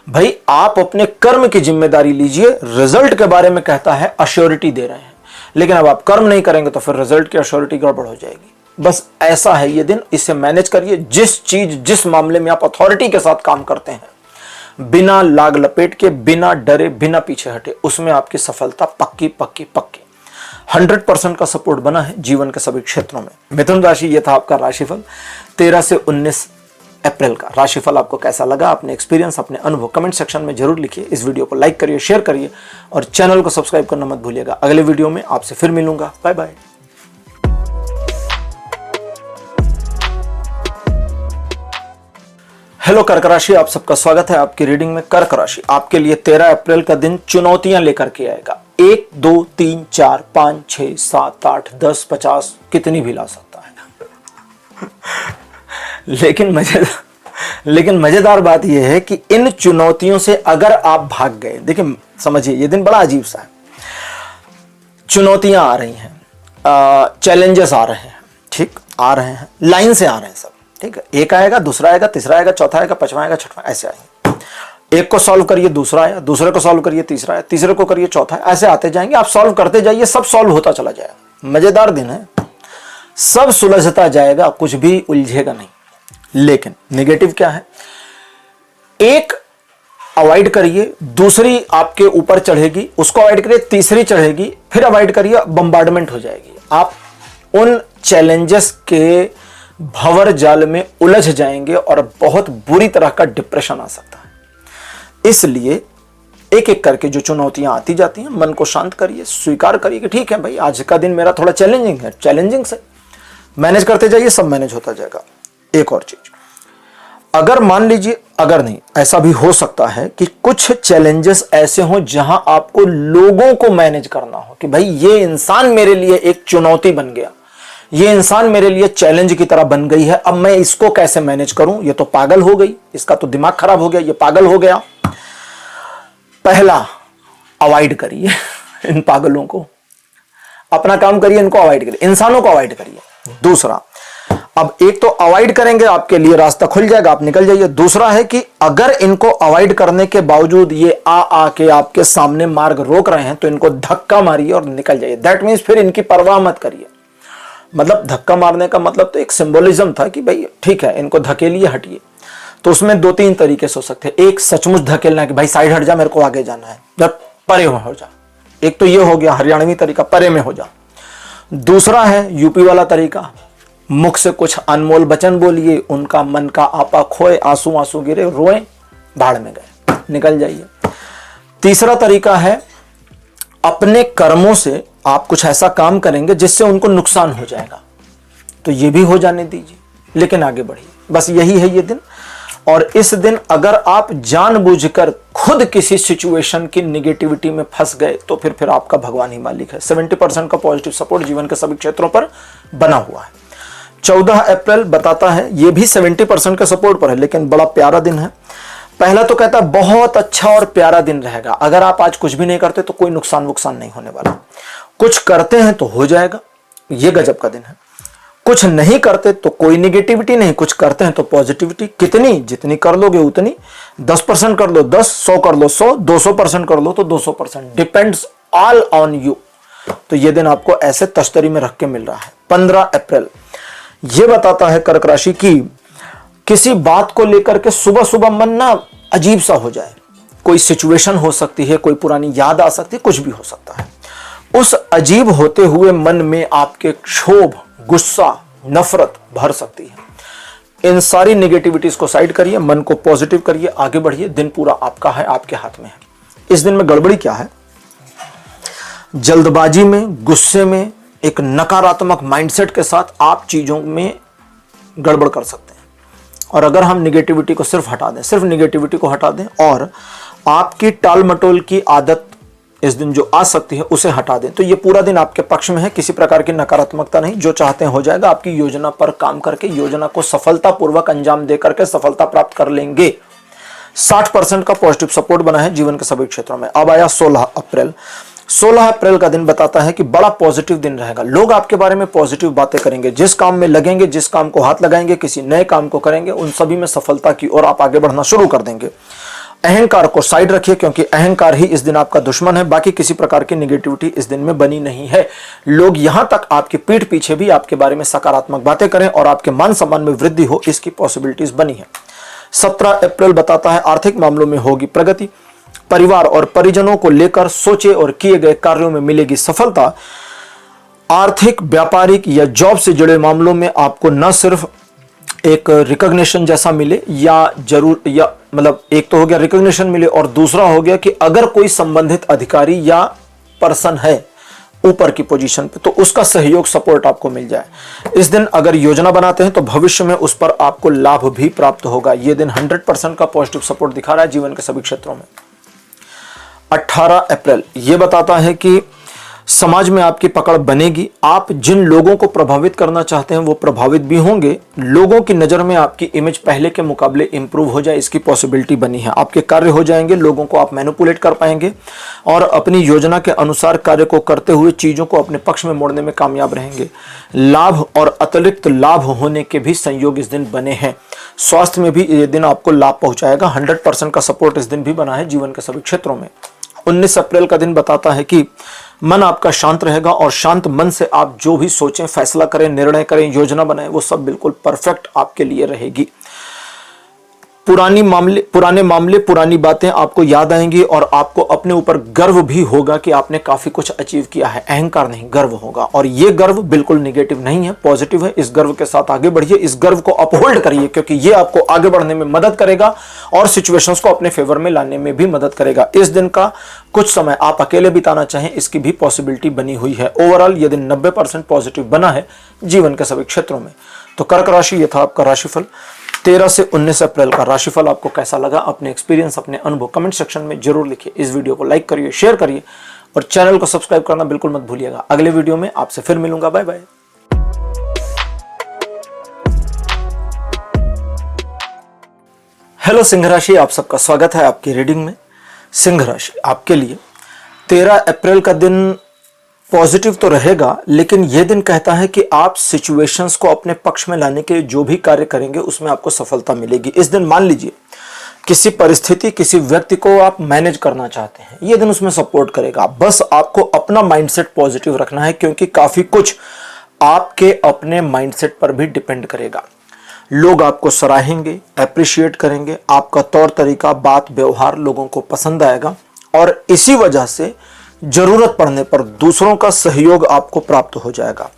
भाई, आप अपने कर्म की जिम्मेदारी लीजिए। रिजल्ट के बारे में कहता है अश्योरिटी दे रहे हैं, लेकिन अब आप कर्म नहीं करेंगे तो फिर रिजल्ट की अश्योरिटी गड़बड़ हो जाएगी। बस ऐसा है ये दिन, इसे मैनेज करिए। जिस मामले में आप अथॉरिटी के साथ काम करते हैं, बिना लाग लपेट के, बिना डरे, बिना पीछे हटे, उसमें आपकी सफलता पक्की पक्की पक्की। 100% का सपोर्ट बना है जीवन के सभी क्षेत्रों में। मिथुन राशि, यह था आपका राशिफल 13 से 19 अप्रैल का। राशिफल आपको कैसा लगा? अपने एक्सपीरियंस, अपने अनुभव कमेंट सेक्शन में जरूर लिखिए। इस वीडियो को लाइक करिए, शेयर करिए और चैनल को सब्सक्राइब करना मत भूलिएगा। अगले वीडियो में आपसे फिर मिलूंगा। Bye bye. हेलो कर्क राशि, आप सबका स्वागत है आपकी रीडिंग में। कर्क राशि आपके लिए 13 अप्रैल का दिन चुनौतियां लेकर के आएगा। 1 2 3 4 5 6 7 8 10 50 कितनी भी ला सकता है। लेकिन मजेदार बात यह है कि इन चुनौतियों से अगर आप भाग गए, देखिए समझिए ये दिन बड़ा अजीब सा है। चुनौतियां आ रही हैं, चैलेंजेस आ रहे हैं, ठीक आ रहे हैं, लाइन से आ रहे हैं सब, ठीक है। एक आएगा, दूसरा आएगा, तीसरा आएगा, चौथा आएगा, पांचवा आएगा, छठवां, ऐसे आएंगे। एक को सॉल्व करिए, दूसरा आया, दूसरे को सॉल्व करिए, तीसरा आया, तीसरे को करिए, चौथा, ऐसे आते जाएंगे। आप सॉल्व करते जाइए, सब सॉल्व होता चला जाएगा। मजेदार दिन है, सब सुलझता जाएगा, कुछ भी उलझेगा नहीं। लेकिन नेगेटिव क्या है? एक अवॉइड करिए, दूसरी आपके ऊपर चढ़ेगी, उसको अवॉइड करिए, तीसरी चढ़ेगी, फिर अवॉइड करिए, बम्बार्डमेंट हो जाएगी। आप उन चैलेंजेस के भंवर जाल में उलझ जाएंगे और बहुत बुरी तरह का डिप्रेशन आ सकता है। इसलिए एक एक करके जो चुनौतियां आती जाती हैं, मन को शांत करिए, स्वीकार करिए कि ठीक है भाई, आज का दिन मेरा थोड़ा चैलेंजिंग है, चैलेंजिंग से मैनेज करते जाइए, सब मैनेज होता जाएगा। एक और चीज, अगर मान लीजिए, अगर नहीं, ऐसा भी हो सकता है कि कुछ चैलेंजेस ऐसे हों जहां आपको लोगों को मैनेज करना हो कि भाई ये इंसान मेरे लिए एक चुनौती बन गया, ये इंसान मेरे लिए चैलेंज की तरह बन गई है, अब मैं इसको कैसे मैनेज करूं? ये तो पागल हो गई, इसका तो दिमाग खराब हो गया, ये पागल हो गया। पहला, अवॉइड करिए इन पागलों को, अपना काम करिए, इनको अवॉइड करिए, इंसानों को अवॉइड करिए। दूसरा, अब एक तो अवॉइड करेंगे, आपके लिए रास्ता खुल जाएगा, आप निकल जाइए। दूसरा है कि अगर इनको अवॉइड करने के बावजूद ये आ के आपके सामने मार्ग रोक रहे हैं तो इनको धक्का मारिए और निकल जाइए। दैट मीन्स फिर इनकी परवाह मत करिए। मतलब धक्का मारने का मतलब तो एक सिंबोलिज्म था कि भाई ठीक है, इनको धकेलिए, हटिए। तो उसमें 2-3 तरीके से हो सकते हैं। एक, सचमुच धकेलना कि भाई साइड हट जा, मेरे को आगे जाना है, जब परे हो जा। एक तो ये हो गया हरियाणवी तरीका, परे में हो जा। दूसरा है यूपी वाला तरीका, मुख से कुछ अनमोल वचन बोलिए, उनका मन का आपा खोए, आंसू आंसू गिरे, रोए, भाड़ में गए, निकल जाइए। तीसरा तरीका है, अपने कर्मों से आप कुछ ऐसा काम करेंगे जिससे उनको नुकसान हो जाएगा, तो ये भी हो जाने दीजिए, लेकिन आगे बढ़िए। बस यही है ये दिन। और इस दिन अगर आप जानबूझकर खुद किसी सिचुएशन की निगेटिविटी में फंस गए तो फिर आपका भगवान ही मालिक है। 70% का पॉजिटिव सपोर्ट जीवन के सभी क्षेत्रों पर बना हुआ है। 14 अप्रैल बताता है, ये भी 70% के सपोर्ट पर है, लेकिन बड़ा प्यारा दिन है। पहला तो कहता है बहुत अच्छा और प्यारा दिन रहेगा। अगर आप आज कुछ भी नहीं करते तो कोई नुकसान नहीं होने वाला, कुछ करते हैं तो हो जाएगा, ये गजब का दिन है। कुछ नहीं करते तो कोई निगेटिविटी नहीं, कुछ करते हैं तो पॉजिटिविटी। कितनी, जितनी कर लोगे उतनी। 10% कर लो 10, 100 कर लो 100, 200% कर लो तो 200%, डिपेंड्स ऑल ऑन यू। तो ये दिन आपको ऐसे तश्तरी में रख के मिल रहा है। 15 अप्रैल ये बताता है कर्क राशि की, किसी बात को लेकर के सुबह सुबह मन ना अजीब सा हो जाए। कोई सिचुएशन हो सकती है, कोई पुरानी याद आ सकती है, कुछ भी हो सकता है। उस अजीब होते हुए मन में आपके क्षोभ, गुस्सा, नफरत भर सकती है। इन सारी नेगेटिविटीज को साइड करिए, मन को पॉजिटिव करिए, आगे बढ़िए। दिन पूरा आपका है, आपके हाथ में है। इस दिन में गड़बड़ी क्या है? जल्दबाजी में, गुस्से में, एक नकारात्मक माइंडसेट के साथ आप चीजों में गड़बड़ कर सकते हैं। और अगर हम निगेटिविटी को सिर्फ हटा दें, सिर्फ निगेटिविटी को हटा दें और आपकी टाल मटोल की आदत इस दिन जो आ सकती है उसे हटा दें, तो ये पूरा दिन आपके पक्ष में है। किसी प्रकार की नकारात्मकता नहीं, जो चाहते हैं हो जाएगा। आपकी योजना पर काम करके योजना को सफलतापूर्वक अंजाम दे करके सफलता प्राप्त कर लेंगे। 60% का पॉजिटिव सपोर्ट बना है जीवन के सभी क्षेत्रों में। अब आया 16 अप्रैल। 16 अप्रैल का दिन बताता है कि बड़ा पॉजिटिव दिन रहेगा। लोग आपके बारे में पॉजिटिव बातें करेंगे। जिस काम में लगेंगे, जिस काम को हाथ लगाएंगे, किसी नए काम को करेंगे, उन सभी में सफलता की ओर आप आगे बढ़ना शुरू कर देंगे। अहंकार को साइड रखिए, क्योंकि अहंकार ही इस दिन आपका दुश्मन है। बाकी किसी प्रकार की नेगेटिविटी इस दिन में बनी नहीं है। लोग यहां तक आपकी पीठ पीछे भी आपके बारे में सकारात्मक बातें करें और आपके मान सम्मान में वृद्धि हो, इसकी पॉसिबिलिटीज बनी है। 17 अप्रैल बताता है आर्थिक मामलों में होगी प्रगति। परिवार और परिजनों को लेकर सोचे और किए गए कार्यों में मिलेगी सफलता। आर्थिक, व्यापारिक या जॉब से जुड़े मामलों में आपको न सिर्फ एक रिकॉग्निशन जैसा मिले या मतलब एक तो हो गया रिकॉग्निशन मिले, और दूसरा हो गया कि अगर कोई संबंधित अधिकारी या पर्सन है ऊपर की पोजीशन पे तो उसका सहयोग, सपोर्ट आपको मिल जाए। इस दिन अगर योजना बनाते हैं तो भविष्य में उस पर आपको लाभ भी प्राप्त होगा। यह दिन 100% का पॉजिटिव सपोर्ट दिखा रहा है जीवन के सभी क्षेत्रों में। 18 अप्रैल यह बताता है कि समाज में आपकी पकड़ बनेगी। आप जिन लोगों को प्रभावित करना चाहते हैं वो प्रभावित भी होंगे। लोगों की नज़र में आपकी इमेज पहले के मुकाबले इंप्रूव हो जाए, इसकी पॉसिबिलिटी बनी है। आपके कार्य हो जाएंगे, लोगों को आप मैनिपुलेट कर पाएंगे और अपनी योजना के अनुसार कार्य को करते हुए चीज़ों को अपने पक्ष में मोड़ने में कामयाब रहेंगे। लाभ और अतिरिक्त लाभ होने के भी संयोग इस दिन बने हैं। स्वास्थ्य में भी ये दिन आपको लाभ पहुंचाएगा। 100% का सपोर्ट इस दिन भी बना है जीवन के सभी क्षेत्रों में। 19 अप्रैल का दिन बताता है कि मन आपका शांत रहेगा और शांत मन से आप जो भी सोचें, फैसला करें, निर्णय करें, योजना बनाएं, वो सब बिल्कुल परफेक्ट आपके लिए रहेगी। पुराने मामले, पुरानी बातें आपको याद आएंगी और आपको अपने ऊपर गर्व भी होगा कि आपने काफी कुछ अचीव किया है। अहंकार नहीं, गर्व होगा, और ये गर्व बिल्कुल निगेटिव नहीं है, पॉजिटिव है। इस गर्व के साथ आगे बढ़िए, इस गर्व को अपहोल्ड करिए, क्योंकि ये आपको आगे बढ़ने में मदद करेगा और सिचुएशंस को अपने फेवर में लाने में भी मदद करेगा। इस दिन का कुछ समय आप अकेले बिताना चाहें, इसकी भी पॉसिबिलिटी बनी हुई है। ओवरऑल ये दिन 90% पॉजिटिव बना है जीवन के सभी क्षेत्रों में। तो कर्क राशि, ये था आपका राशिफल। 13 से 19 अप्रैल का राशिफल आपको कैसा लगा? अपने एक्सपीरियंस, अपने अनुभव कमेंट सेक्शन में जरूर लिखिए। इस वीडियो को लाइक करिए, शेयर करिए और चैनल को सब्सक्राइब करना बिल्कुल मत भूलिएगा। अगले वीडियो में आपसे फिर मिलूंगा। Bye bye. हेलो सिंह राशि, आप सबका स्वागत है आपकी रीडिंग में। सिंह राशि, आपके लिए 13 अप्रैल का दिन पॉजिटिव तो रहेगा, लेकिन यह दिन कहता है कि आप सिचुएशंस को अपने पक्ष में लाने के जो भी कार्य करेंगे उसमें आपको सफलता मिलेगी। इस दिन मान लीजिए किसी परिस्थिति, किसी व्यक्ति को आप मैनेज करना चाहते हैं, यह दिन उसमें सपोर्ट करेगा। बस आपको अपना माइंडसेट पॉजिटिव रखना है, क्योंकि काफी कुछ आपके अपने माइंडसेट पर भी डिपेंड करेगा। लोग आपको सराहेंगे, अप्रिशिएट करेंगे, आपका तौर तरीका, बात, व्यवहार लोगों को पसंद आएगा और इसी वजह से जरूरत पड़ने पर दूसरों का सहयोग आपको प्राप्त हो जाएगा।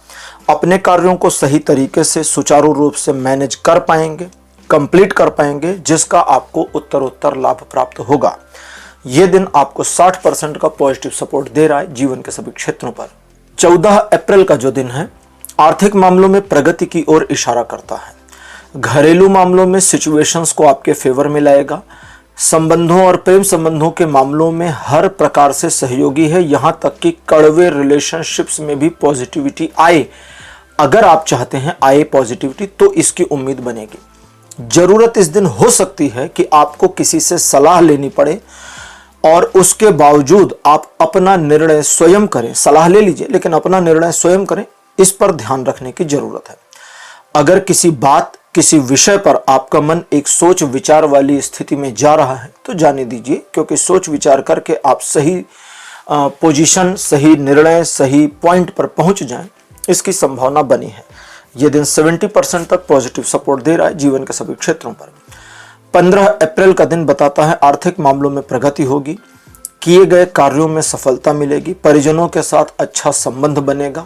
अपने कार्यों को सही तरीके से सुचारू रूप से मैनेज कर पाएंगे, कंप्लीट कर पाएंगे, जिसका आपको उत्तरोत्तर लाभ प्राप्त होगा। यह दिन आपको 60% का पॉजिटिव सपोर्ट दे रहा है जीवन के सभी क्षेत्रों पर। 14 अप्रैल का जो दिन है आर्थिक मामलों में प्रगति की ओर इशारा करता है। घरेलू मामलों में सिचुएशंस को आपके फेवर में लाएगा। संबंधों और प्रेम संबंधों के मामलों में हर प्रकार से सहयोगी है, यहां तक कि कड़वे रिलेशनशिप्स में भी पॉजिटिविटी आए। अगर आप चाहते हैं आए पॉजिटिविटी तो इसकी उम्मीद बनेगी। जरूरत इस दिन हो सकती है कि आपको किसी से सलाह लेनी पड़े और उसके बावजूद आप अपना निर्णय स्वयं करें। सलाह ले लीजिए लेकिन अपना निर्णय स्वयं करें, इस पर ध्यान रखने की जरूरत है। अगर किसी बात किसी विषय पर आपका मन एक सोच विचार वाली स्थिति में जा रहा है तो जाने दीजिए, क्योंकि सोच विचार करके आप सही पोजीशन, सही निर्णय, सही पॉइंट पर पहुंच जाएं, इसकी संभावना बनी है। यह दिन 70% तक पॉजिटिव सपोर्ट दे रहा है जीवन के सभी क्षेत्रों पर। 15 अप्रैल का दिन बताता है आर्थिक मामलों में प्रगति होगी, किए गए कार्यों में सफलता मिलेगी, परिजनों के साथ अच्छा संबंध बनेगा,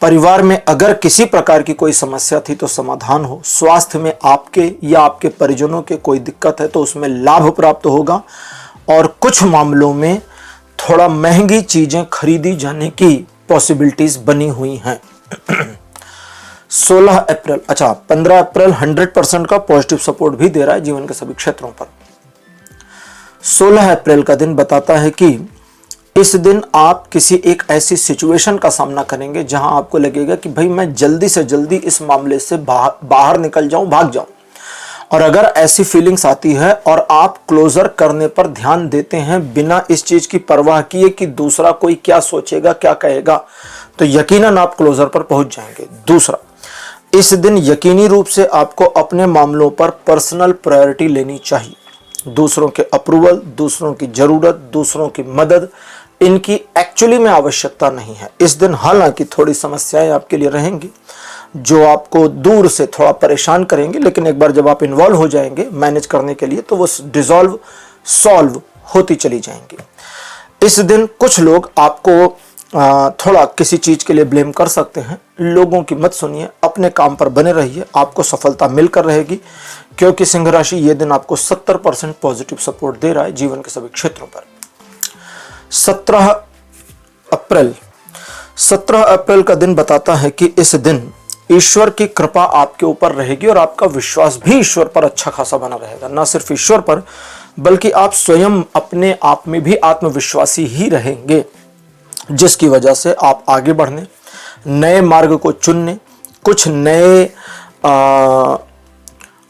परिवार में अगर किसी प्रकार की कोई समस्या थी तो समाधान हो, स्वास्थ्य में आपके या आपके परिजनों के कोई दिक्कत है तो उसमें लाभ प्राप्त होगा, और कुछ मामलों में थोड़ा महंगी चीजें खरीदी जाने की पॉसिबिलिटीज बनी हुई हैं। 15 अप्रैल 100% का पॉजिटिव सपोर्ट भी दे रहा है जीवन के सभी क्षेत्रों पर। 16 अप्रैल का दिन बताता है कि इस दिन आप किसी एक ऐसी सिचुएशन का सामना करेंगे जहां आपको लगेगा कि भाई मैं जल्दी से जल्दी इस मामले से बाहर निकल जाऊं, भाग जाऊं। और अगर ऐसी फीलिंग्स आती है और आप क्लोजर करने पर ध्यान देते हैं बिना इस चीज की परवाह किए कि दूसरा कोई क्या सोचेगा, क्या कहेगा, तो यकीनन आप क्लोजर पर पहुंच जाएंगे। दूसरा, इस दिन यकीनी रूप से आपको अपने मामलों पर पर्सनल प्रायोरिटी लेनी चाहिए। दूसरों के अप्रूवल, दूसरों की जरूरत, दूसरों की मदद, इनकी एक्चुअली में आवश्यकता नहीं है। इस दिन हालांकि थोड़ी समस्याएं आपके लिए रहेंगी जो आपको दूर से थोड़ा परेशान करेंगे, लेकिन एक बार जब आप इन्वॉल्व हो जाएंगे मैनेज करने के लिए तो वो सॉल्व होती चली जाएंगी। इस दिन कुछ लोग आपको थोड़ा किसी चीज के लिए ब्लेम कर सकते हैं। लोगों की मत सुनिए, अपने काम पर बने रहिए, आपको सफलता मिलकर रहेगी, क्योंकि सिंह राशि ये दिन आपको 70% पॉजिटिव सपोर्ट दे रहा है जीवन के सभी क्षेत्रों पर। 17 अप्रैल का दिन बताता है कि इस दिन ईश्वर की कृपा आपके ऊपर रहेगी और आपका विश्वास भी ईश्वर पर अच्छा खासा बना रहेगा। ना सिर्फ ईश्वर पर बल्कि आप स्वयं अपने आप में भी आत्मविश्वासी ही रहेंगे, जिसकी वजह से आप आगे बढ़ने, नए मार्ग को चुनने, कुछ नए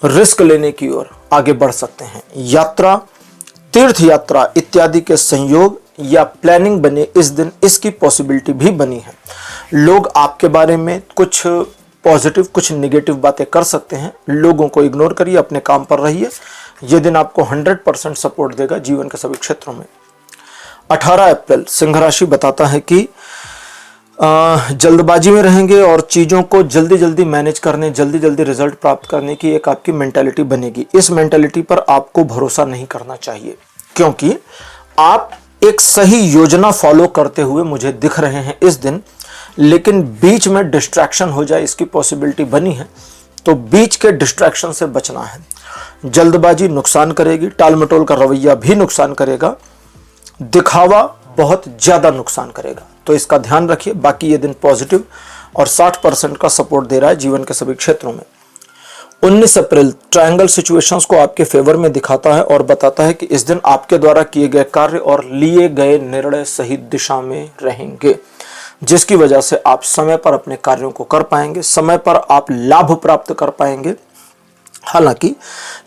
रिस्क लेने की ओर आगे बढ़ सकते हैं। यात्रा, तीर्थ यात्रा इत्यादि के संयोग या प्लानिंग बने इस दिन, इसकी पॉसिबिलिटी भी बनी है। लोग आपके बारे में कुछ पॉजिटिव कुछ नेगेटिव बातें कर सकते हैं, लोगों को इग्नोर करिए, अपने काम पर रहिए। यह दिन आपको 100% सपोर्ट देगा जीवन के सभी क्षेत्रों में। 18 अप्रैल सिंह राशि बताता है कि जल्दबाजी में रहेंगे और चीज़ों को जल्दी जल्दी मैनेज करने, जल्दी जल्दी रिजल्ट प्राप्त करने की एक आपकी मेंटालिटी बनेगी। इस मेंटालिटी पर आपको भरोसा नहीं करना चाहिए, क्योंकि आप एक सही योजना फॉलो करते हुए मुझे दिख रहे हैं इस दिन, लेकिन बीच में डिस्ट्रैक्शन हो जाए इसकी पॉसिबिलिटी बनी है, तो बीच के डिस्ट्रैक्शन से बचना है। जल्दबाजी नुकसान करेगी, टाल मटोल का रवैया भी नुकसान करेगा, दिखावा बहुत ज्यादा नुकसान करेगा, तो इसका ध्यान रखिए। बाकी ये दिन पॉजिटिव और 60% का सपोर्ट दे रहा है जीवन के सभी क्षेत्रों में। 19 अप्रैल ट्रायंगल सिचुएशंस को आपके फेवर में दिखाता है और बताता है कि इस दिन आपके द्वारा किए गए कार्य और लिए गए निर्णय सही दिशा में रहेंगे, जिसकी वजह से आप समय पर अपने कार्यों को कर पाएंगे, समय पर आप लाभ प्राप्त कर पाएंगे। हालांकि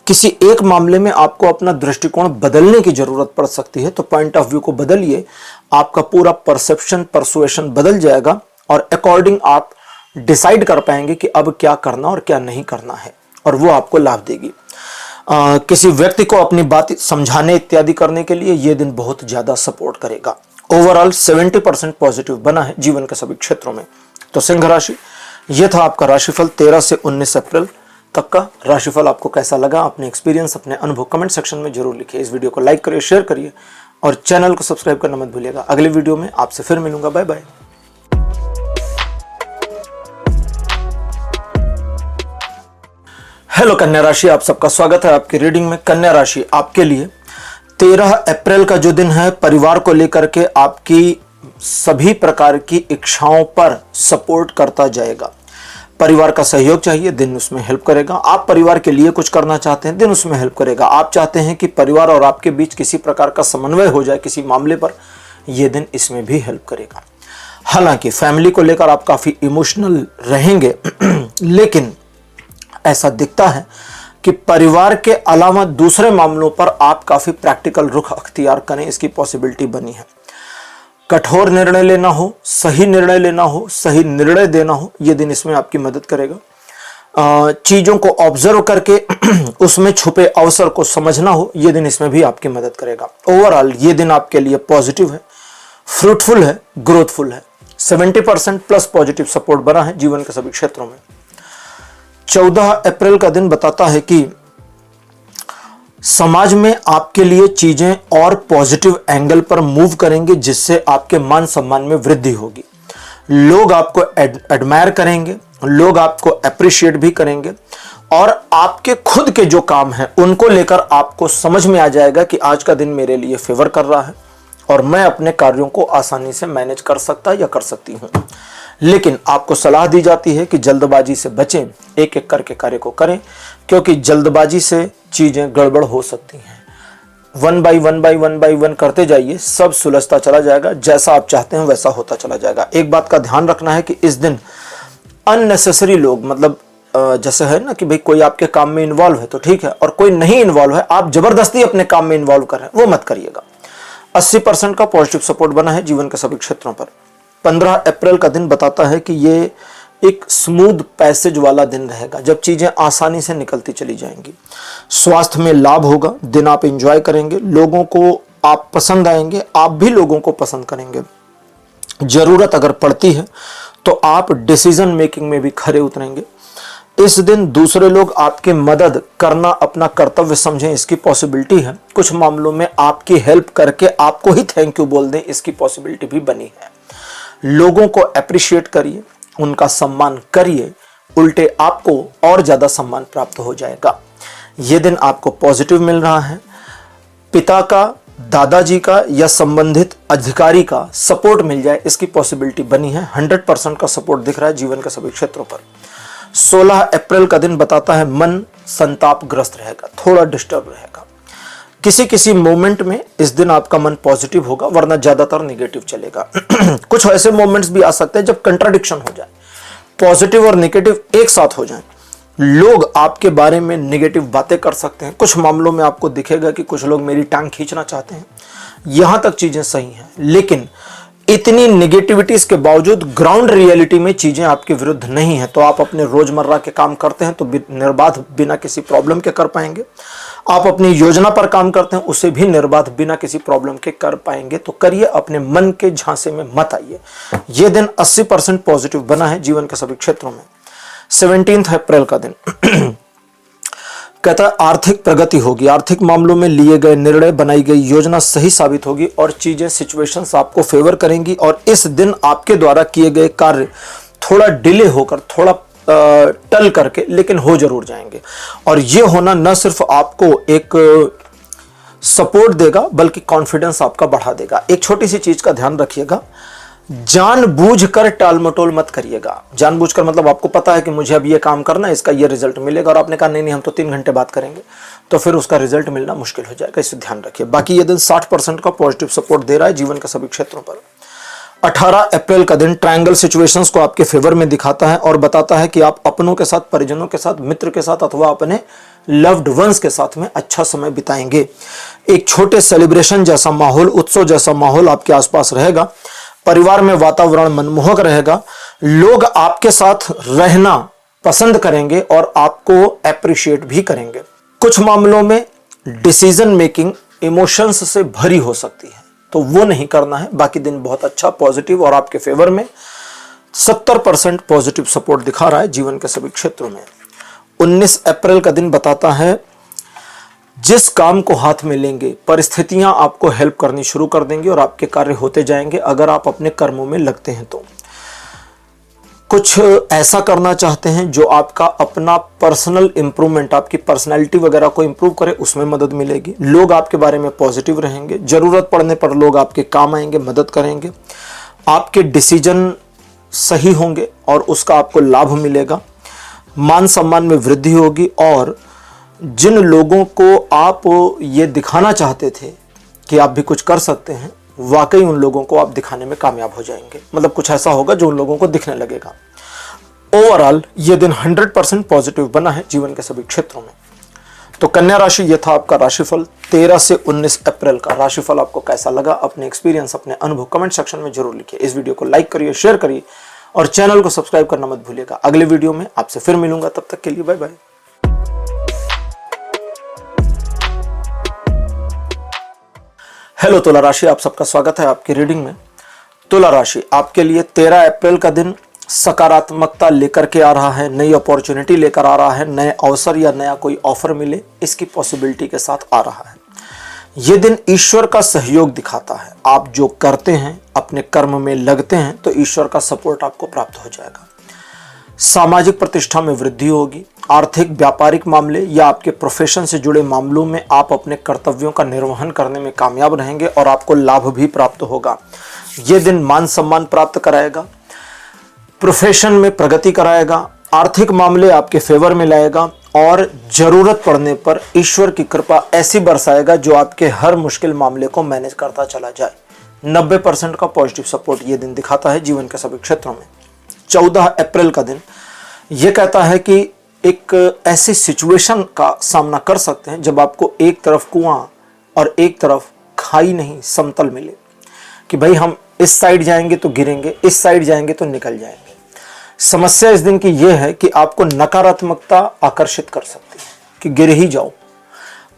किसी एक मामले में आपको अपना दृष्टिकोण बदलने की जरूरत पड़ सकती है, तो पॉइंट ऑफ व्यू को बदलिए, आपका पूरा परसेप्शन, परसुएशन बदल जाएगा और अकॉर्डिंग आप डिसाइड कर पाएंगे कि अब क्या करना और क्या नहीं करना है, और वो आपको लाभ देगी। किसी व्यक्ति को अपनी बात समझाने इत्यादि करने के लिए यह दिन बहुत ज्यादा सपोर्ट करेगा। ओवरऑल 70% पॉजिटिव बना है जीवन के सभी क्षेत्रों में। तो सिंह राशि, यह था आपका राशिफल 13 से 19 अप्रैल तक का। राशिफल आपको कैसा लगा, अपने एक्सपीरियंस, अपने अनुभव कमेंट सेक्शन में जरूर लिखिए। इस वीडियो को लाइक करिए, शेयर करिए और चैनल को सब्सक्राइब करना मत भूलिएगा। अगले वीडियो में आपसे फिर मिलूंगा। Bye bye. हेलो कन्या राशि, आप सबका स्वागत है आपकी रीडिंग में। कन्या राशि आपके लिए 13 अप्रैल का जो दिन है, परिवार को लेकर के आपकी सभी प्रकार की इच्छाओं पर सपोर्ट करता जाएगा। परिवार का सहयोग चाहिए, दिन उसमें हेल्प करेगा। आप परिवार के लिए कुछ करना चाहते हैं, दिन उसमें हेल्प करेगा। आप चाहते हैं कि परिवार और आपके बीच किसी प्रकार का समन्वय हो जाए किसी मामले पर, यह दिन इसमें भी हेल्प करेगा। हालांकि फैमिली को लेकर आप काफी इमोशनल रहेंगे लेकिन ऐसा दिखता है कि परिवार के अलावा दूसरे मामलों पर आप काफी प्रैक्टिकल रुख अख्तियार करें, इसकी पॉसिबिलिटी बनी है। कठोर निर्णय लेना हो, सही निर्णय लेना हो, सही निर्णय देना हो, यह दिन इसमें आपकी मदद करेगा। चीजों को ऑब्जर्व करके उसमें छुपे अवसर को समझना हो, यह दिन इसमें भी आपकी मदद करेगा। ओवरऑल ये दिन आपके लिए पॉजिटिव है, फ्रूटफुल है, ग्रोथफुल है। 70% प्लस पॉजिटिव सपोर्ट बना है जीवन के सभी क्षेत्रों में। 14 अप्रैल का दिन बताता है कि समाज में आपके लिए चीजें और पॉजिटिव एंगल पर मूव करेंगे, जिससे आपके मान सम्मान में वृद्धि होगी। लोग आपको एडमायर करेंगे, लोग आपको अप्रिशिएट भी करेंगे और आपके खुद के जो काम हैं उनको लेकर आपको समझ में आ जाएगा कि आज का दिन मेरे लिए फेवर कर रहा है और मैं अपने कार्यों को आसानी से मैनेज कर सकता या कर सकती हूं। लेकिन आपको सलाह दी जाती है कि जल्दबाजी से बचें, एक एक करके कार्य को करें, क्योंकि जल्दबाजी से चीजें गड़बड़ हो सकती हैं। वन बाई वन करते जाइए, सब सुलझता चला जाएगा, जैसा आप चाहते हैं वैसा होता चला जाएगा। एक बात का ध्यान रखना है कि इस दिन अननेसेसरी लोग, मतलब जैसे है ना कि भाई कोई आपके काम में इन्वॉल्व है तो ठीक है, और कोई नहीं इन्वॉल्व है, आप जबरदस्ती अपने काम में इन्वॉल्व कर रहे हैं, वो मत करिएगा। 80% का पॉजिटिव सपोर्ट बना है जीवन के सभी क्षेत्रों पर। 15 अप्रैल का दिन बताता है कि ये एक स्मूथ पैसेज वाला दिन रहेगा, जब चीजें आसानी से निकलती चली जाएंगी। स्वास्थ्य में लाभ होगा, दिन आप एंजॉय करेंगे, लोगों को आप पसंद आएंगे, आप भी लोगों को पसंद करेंगे। जरूरत अगर पड़ती है तो आप डिसीजन मेकिंग में भी खरे उतरेंगे। इस दिन दूसरे लोग आपकी मदद करना अपना कर्तव्य समझें, इसकी पॉसिबिलिटी है। कुछ मामलों में आपकी हेल्प करके आपको ही थैंक यू बोल दें, इसकी पॉसिबिलिटी भी बनी है। लोगों को अप्रिशिएट करिए, उनका सम्मान करिए, उल्टे आपको और ज्यादा सम्मान प्राप्त हो जाएगा। यह दिन आपको पॉजिटिव मिल रहा है। पिता का, दादाजी का या संबंधित अधिकारी का सपोर्ट मिल जाए, इसकी पॉसिबिलिटी बनी है। 100% का सपोर्ट दिख रहा है जीवन के सभी क्षेत्रों पर। 16 अप्रैल का दिन बताता है मन संतापग्रस्त रहेगा, थोड़ा डिस्टर्ब रहेगा। किसी मोमेंट में इस दिन आपका मन पॉजिटिव होगा, वरना ज्यादातर नेगेटिव चलेगा। कुछ ऐसे मोमेंट्स भी आ सकते हैं जब कंट्राडिक्शन हो जाए, पॉजिटिव और नेगेटिव एक साथ हो जाए। लोग आपके बारे में नेगेटिव बातें कर सकते हैं। कुछ मामलों में आपको दिखेगा कि कुछ लोग मेरी टांग खींचना चाहते हैं। यहां तक चीजें सही हैं, लेकिन इतनी नेगेटिविटीज के बावजूद ग्राउंड रियलिटी में चीजें आपके विरुद्ध नहीं है। तो आप अपने रोजमर्रा के काम करते हैं तो निर्बाध बिना किसी प्रॉब्लम के कर पाएंगे। आप अपनी योजना पर काम करते हैं, उसे भी निर्बाध बिना किसी प्रॉब्लम के कर पाएंगे। तो करिए, अपने मन के झांसे में मत आइए। यह दिन 80% पॉजिटिव बना है जीवन के सभी क्षेत्रों में। 17 अप्रैल का दिन कहता है आर्थिक प्रगति होगी, आर्थिक मामलों में लिए गए निर्णय, बनाई गई योजना सही साबित होगी और चीजें, सिचुएशंस आपको फेवर करेंगी। और इस दिन आपके द्वारा किए गए कार्य थोड़ा डिले होकर, थोड़ा टल करके, लेकिन हो जरूर जाएंगे। और ये होना न सिर्फ आपको एक सपोर्ट देगा, बल्कि कॉन्फिडेंस आपका बढ़ा देगा। एक छोटी सी चीज का ध्यान रखिएगा, जानबूझकर टाल मटोल मत करिएगा। जानबूझकर मतलब आपको पता है कि मुझे अब ये काम करना है, इसका ये रिजल्ट मिलेगा, और आपने कहा नहीं हम तो 3 घंटे बात करेंगे, तो फिर उसका रिजल्ट मिलना मुश्किल हो जाएगा। इसे ध्यान रखिए। बाकी ये दिन 60% का पॉजिटिव सपोर्ट दे रहा है जीवन के सभी क्षेत्रों पर। 18 अप्रैल का दिन ट्रायंगल सिचुएशंस को आपके फेवर में दिखाता है और बताता है कि आप अपनों के साथ, परिजनों के साथ, मित्र के साथ अथवा अपने लव्ड वंस के साथ में अच्छा समय बिताएंगे। एक छोटे सेलिब्रेशन जैसा माहौल, उत्सव जैसा माहौल आपके आसपास रहेगा। परिवार में वातावरण मनमोहक रहेगा। लोग आपके साथ रहना पसंद करेंगे और आपको अप्रिशिएट भी करेंगे। कुछ मामलों में डिसीजन मेकिंग इमोशंस से भरी हो सकती है, तो वो नहीं करना है। बाकी दिन बहुत अच्छा, पॉजिटिव और आपके फेवर में। 70% पॉजिटिव सपोर्ट दिखा रहा है जीवन के सभी क्षेत्रों में। 19 अप्रैल का दिन बताता है जिस काम को हाथ में लेंगे, परिस्थितियां आपको हेल्प करनी शुरू कर देंगी और आपके कार्य होते जाएंगे, अगर आप अपने कर्मों में लगते हैं तो। कुछ ऐसा करना चाहते हैं जो आपका अपना पर्सनल इंप्रूवमेंट, आपकी पर्सनैलिटी वगैरह को इंप्रूव करे, उसमें मदद मिलेगी। लोग आपके बारे में पॉजिटिव रहेंगे, ज़रूरत पड़ने पर लोग आपके काम आएंगे, मदद करेंगे। आपके डिसीजन सही होंगे और उसका आपको लाभ मिलेगा। मान सम्मान में वृद्धि होगी और जिन लोगों को आप ये दिखाना चाहते थे कि आप भी कुछ कर सकते हैं, वाकई उन लोगों को आप दिखाने में कामयाब हो जाएंगे। मतलब कुछ ऐसा होगा जो उन लोगों को दिखने लगेगा। ओवरऑल ये दिन 100% पॉजिटिव बना है जीवन के सभी क्षेत्रों में। तो कन्या राशि, ये था आपका राशिफल 13 से 19 अप्रैल का। राशिफल आपको कैसा लगा, अपने एक्सपीरियंस, अपने अनुभव कमेंट सेक्शन में जरूर लिखिए। इस वीडियो को लाइक करिए, शेयर करिए और चैनल को सब्सक्राइब करना मत भूलिएगा। अगले वीडियो में आपसे फिर मिलूंगा, तब तक के लिए बाय बाय। हेलो तुला राशि, आप सबका स्वागत है आपकी रीडिंग में। तुला राशि, आपके लिए 13 अप्रैल का दिन सकारात्मकता लेकर के आ रहा है, नई अपॉर्चुनिटी लेकर आ रहा है, नए अवसर या नया कोई ऑफर मिले, इसकी पॉसिबिलिटी के साथ आ रहा है। यह दिन ईश्वर का सहयोग दिखाता है। आप जो करते हैं, अपने कर्म में लगते हैं, तो ईश्वर का सपोर्ट आपको प्राप्त हो जाएगा। सामाजिक प्रतिष्ठा में वृद्धि होगी। आर्थिक, व्यापारिक मामले या आपके प्रोफेशन से जुड़े मामलों में आप अपने कर्तव्यों का निर्वहन करने में कामयाब रहेंगे और आपको लाभ भी प्राप्त होगा। यह दिन मान सम्मान प्राप्त कराएगा, प्रोफेशन में प्रगति कराएगा, आर्थिक मामले आपके फेवर में लाएगा और जरूरत पड़ने पर ईश्वर की कृपा ऐसी बरसाएगा जो आपके हर मुश्किल मामले को मैनेज करता चला जाए। 90% का पॉजिटिव सपोर्ट ये दिन दिखाता है जीवन के सभी क्षेत्रों में। 14 अप्रैल का दिन यह कहता है कि एक ऐसी सिचुएशन का सामना कर सकते हैं जब आपको एक तरफ कुआं और एक तरफ खाई नहीं, समतल मिले कि भाई हम इस साइड जाएंगे तो गिरेंगे, इस साइड जाएंगे तो निकल जाएंगे। समस्या इस दिन की यह है कि आपको नकारात्मकता आकर्षित कर सकती है कि गिर ही जाओ।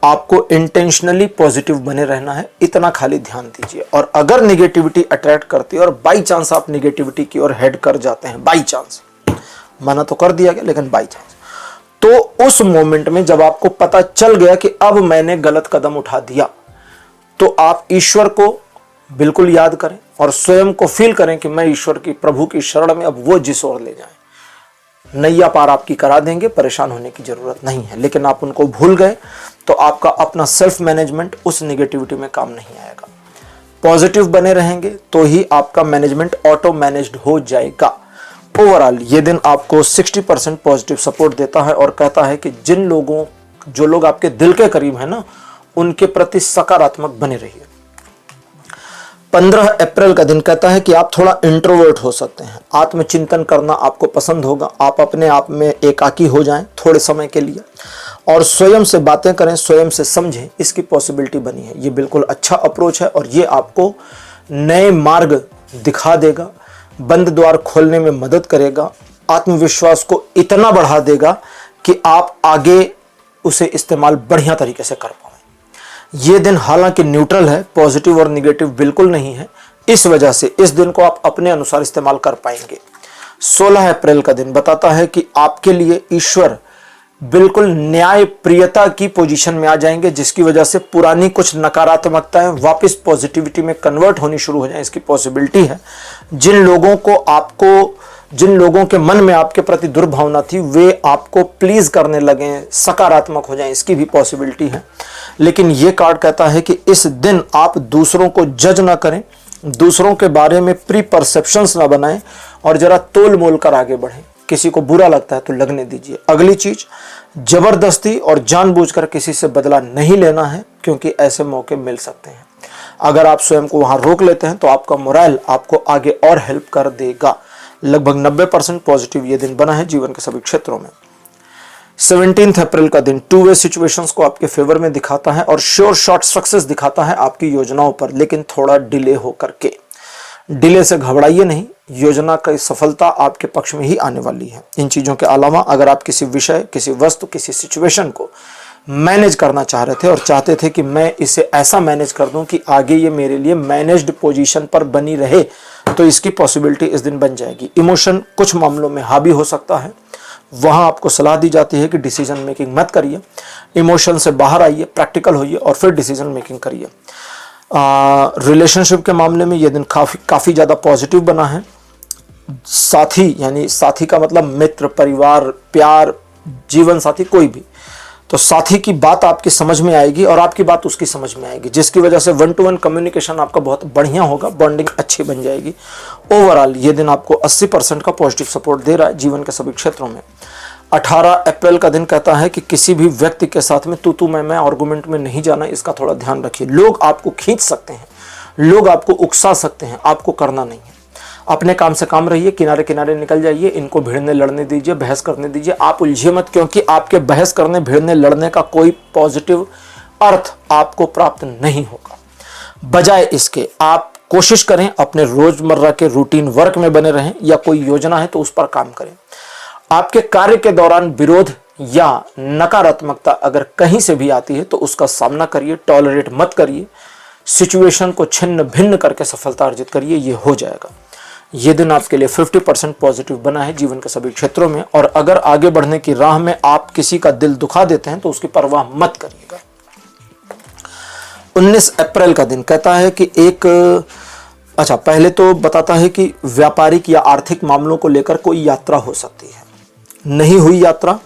आपको इंटेंशनली पॉजिटिव बने रहना है, इतना खाली ध्यान दीजिए। और अगर नेगेटिविटी अट्रैक्ट करती है और बाई चांस आप नेगेटिविटी की ओर हेड कर जाते हैं, बाई चांस, मना तो कर दिया गया लेकिन बाई चांस, तो उस मोमेंट में जब आपको पता चल गया कि अब मैंने गलत कदम उठा दिया, तो आप ईश्वर को बिल्कुल याद करें और स्वयं को फील करें कि मैं ईश्वर की, प्रभु की शरण में, अब वो जिस ओर ले जाएं, नैया पार आपकी करा देंगे। परेशान होने की जरूरत नहीं है। लेकिन आप उनको भूल गए तो आपका अपना सेल्फ मैनेजमेंट उस नेगेटिविटी में काम नहीं आएगा। पॉजिटिव बने रहेंगे तो ही आपका मैनेजमेंट ऑटो मैनेज्ड हो जाएगा। ओवरऑल ये दिन आपको 60% पॉजिटिव सपोर्ट देता है और कहता है कि जो लोग आपके दिल के करीब है ना, उनके प्रति सकारात्मक बने रहिए। 15 अप्रैल का दिन कहता है कि आप थोड़ा इंट्रोवर्ट हो सकते हैं। आत्मचिंतन करना आपको पसंद होगा। आप अपने आप में एकाकी हो जाएं थोड़े समय के लिए और स्वयं से बातें करें, स्वयं से समझें, इसकी पॉसिबिलिटी बनी है। ये बिल्कुल अच्छा अप्रोच है और ये आपको नए मार्ग दिखा देगा, बंद द्वार खोलने में मदद करेगा, आत्मविश्वास को इतना बढ़ा देगा कि आप आगे उसे इस्तेमाल बढ़िया तरीके से कर पाएं। ये दिन हालांकि न्यूट्रल है, पॉजिटिव और निगेटिव बिल्कुल नहीं है। इस वजह से इस दिन को आप अपने अनुसार इस्तेमाल कर पाएंगे। 16 अप्रैल का दिन बताता है कि आपके लिए ईश्वर बिल्कुल न्याय प्रियता की पोजीशन में आ जाएंगे, जिसकी वजह से पुरानी कुछ नकारात्मकताएं वापस पॉजिटिविटी में कन्वर्ट होनी शुरू हो जाए, इसकी पॉसिबिलिटी है। जिन लोगों के मन में आपके प्रति दुर्भावना थी, वे आपको प्लीज करने लगे, सकारात्मक हो जाएं, इसकी भी पॉसिबिलिटी है। लेकिन यह कार्ड कहता है कि इस दिन आप दूसरों को जज ना करें, दूसरों के बारे में प्री परसेप्शंस ना बनाएं और जरा तोल मोल कर आगे बढ़ें। किसी को बुरा लगता है तो लगने दीजिए। अगली चीज, जबरदस्ती और जानबूझकर किसी से बदला नहीं लेना है, क्योंकि ऐसे मौके मिल सकते हैं। अगर आप स्वयं को वहां रोक लेते हैं तो आपका मोरल आपको आगे और हेल्प कर देगा। लगभग 90% पॉजिटिव ये दिन बना है जीवन के सभी क्षेत्रों में। 17 अप्रैल का दिन टू वे सिचुएशंस को आपके फेवर में दिखाता है और श्योर शॉर्ट सक्सेस दिखाता है आपकी योजनाओं पर, लेकिन थोड़ा डिले होकर के। डिले से घबराइए नहीं, योजना की सफलता आपके पक्ष में ही आने वाली है। इन चीजों के अलावा अगर आप किसी विषय, किसी वस्तु, किसी सिचुएशन को मैनेज करना चाह रहे थे और चाहते थे कि मैं इसे ऐसा मैनेज कर दूं कि आगे ये मेरे लिए मैनेज्ड पोजीशन पर बनी रहे, तो इसकी पॉसिबिलिटी इस दिन बन जाएगी। इमोशन कुछ मामलों में हावी हो सकता है, वहां आपको सलाह दी जाती है कि डिसीजन मेकिंग मत करिए, इमोशन से बाहर आइए, प्रैक्टिकल होइए और फिर डिसीजन मेकिंग करिए। रिलेशनशिप के मामले में यह दिन काफ़ी ज़्यादा पॉजिटिव बना है। साथी, यानी साथी का मतलब मित्र, परिवार, प्यार, जीवन साथी, कोई भी, तो साथी की बात आपकी समझ में आएगी और आपकी बात उसकी समझ में आएगी, जिसकी वजह से 1 to 1 कम्युनिकेशन आपका बहुत बढ़िया होगा, बॉन्डिंग अच्छी बन जाएगी। ओवरऑल ये दिन आपको 80% का पॉजिटिव सपोर्ट दे रहा है जीवन के सभी क्षेत्रों में। 18 अप्रैल का दिन कहता है कि किसी भी व्यक्ति के साथ में तू मैं आर्गुमेंट में नहीं जाना, इसका थोड़ा ध्यान रखिए। लोग आपको खींच सकते हैं, लोग आपको उकसा सकते हैं, आपको करना नहीं है। अपने काम से काम रहिए, किनारे किनारे निकल जाइए, इनको भिड़ने लड़ने दीजिए, बहस करने दीजिए। आप उलझिए मत, क्योंकि आपके बहस करने, भिड़ने लड़ने का कोई पॉजिटिव अर्थ आपको प्राप्त नहीं होगा। बजाय इसके आप कोशिश करें अपने रोजमर्रा के रूटीन वर्क में बने रहें, या कोई योजना है तो उस पर काम करें। आपके कार्य के दौरान विरोध या नकारात्मकता अगर कहीं से भी आती है तो उसका सामना करिए, टॉलरेट मत करिए, सिचुएशन को छिन्न भिन्न करके सफलता अर्जित करिए, ये हो जाएगा। ये दिन आपके लिए 50% पॉजिटिव बना है जीवन के सभी क्षेत्रों में। और अगर आगे बढ़ने की राह में आप किसी का दिल दुखा देते हैं तो उसकी परवाह मत करिएगा। 19 अप्रैल का दिन कहता है कि पहले तो बताता है कि व्यापारिक या आर्थिक मामलों को लेकर कोई यात्रा हो सकती है। नहीं हुई यात्रा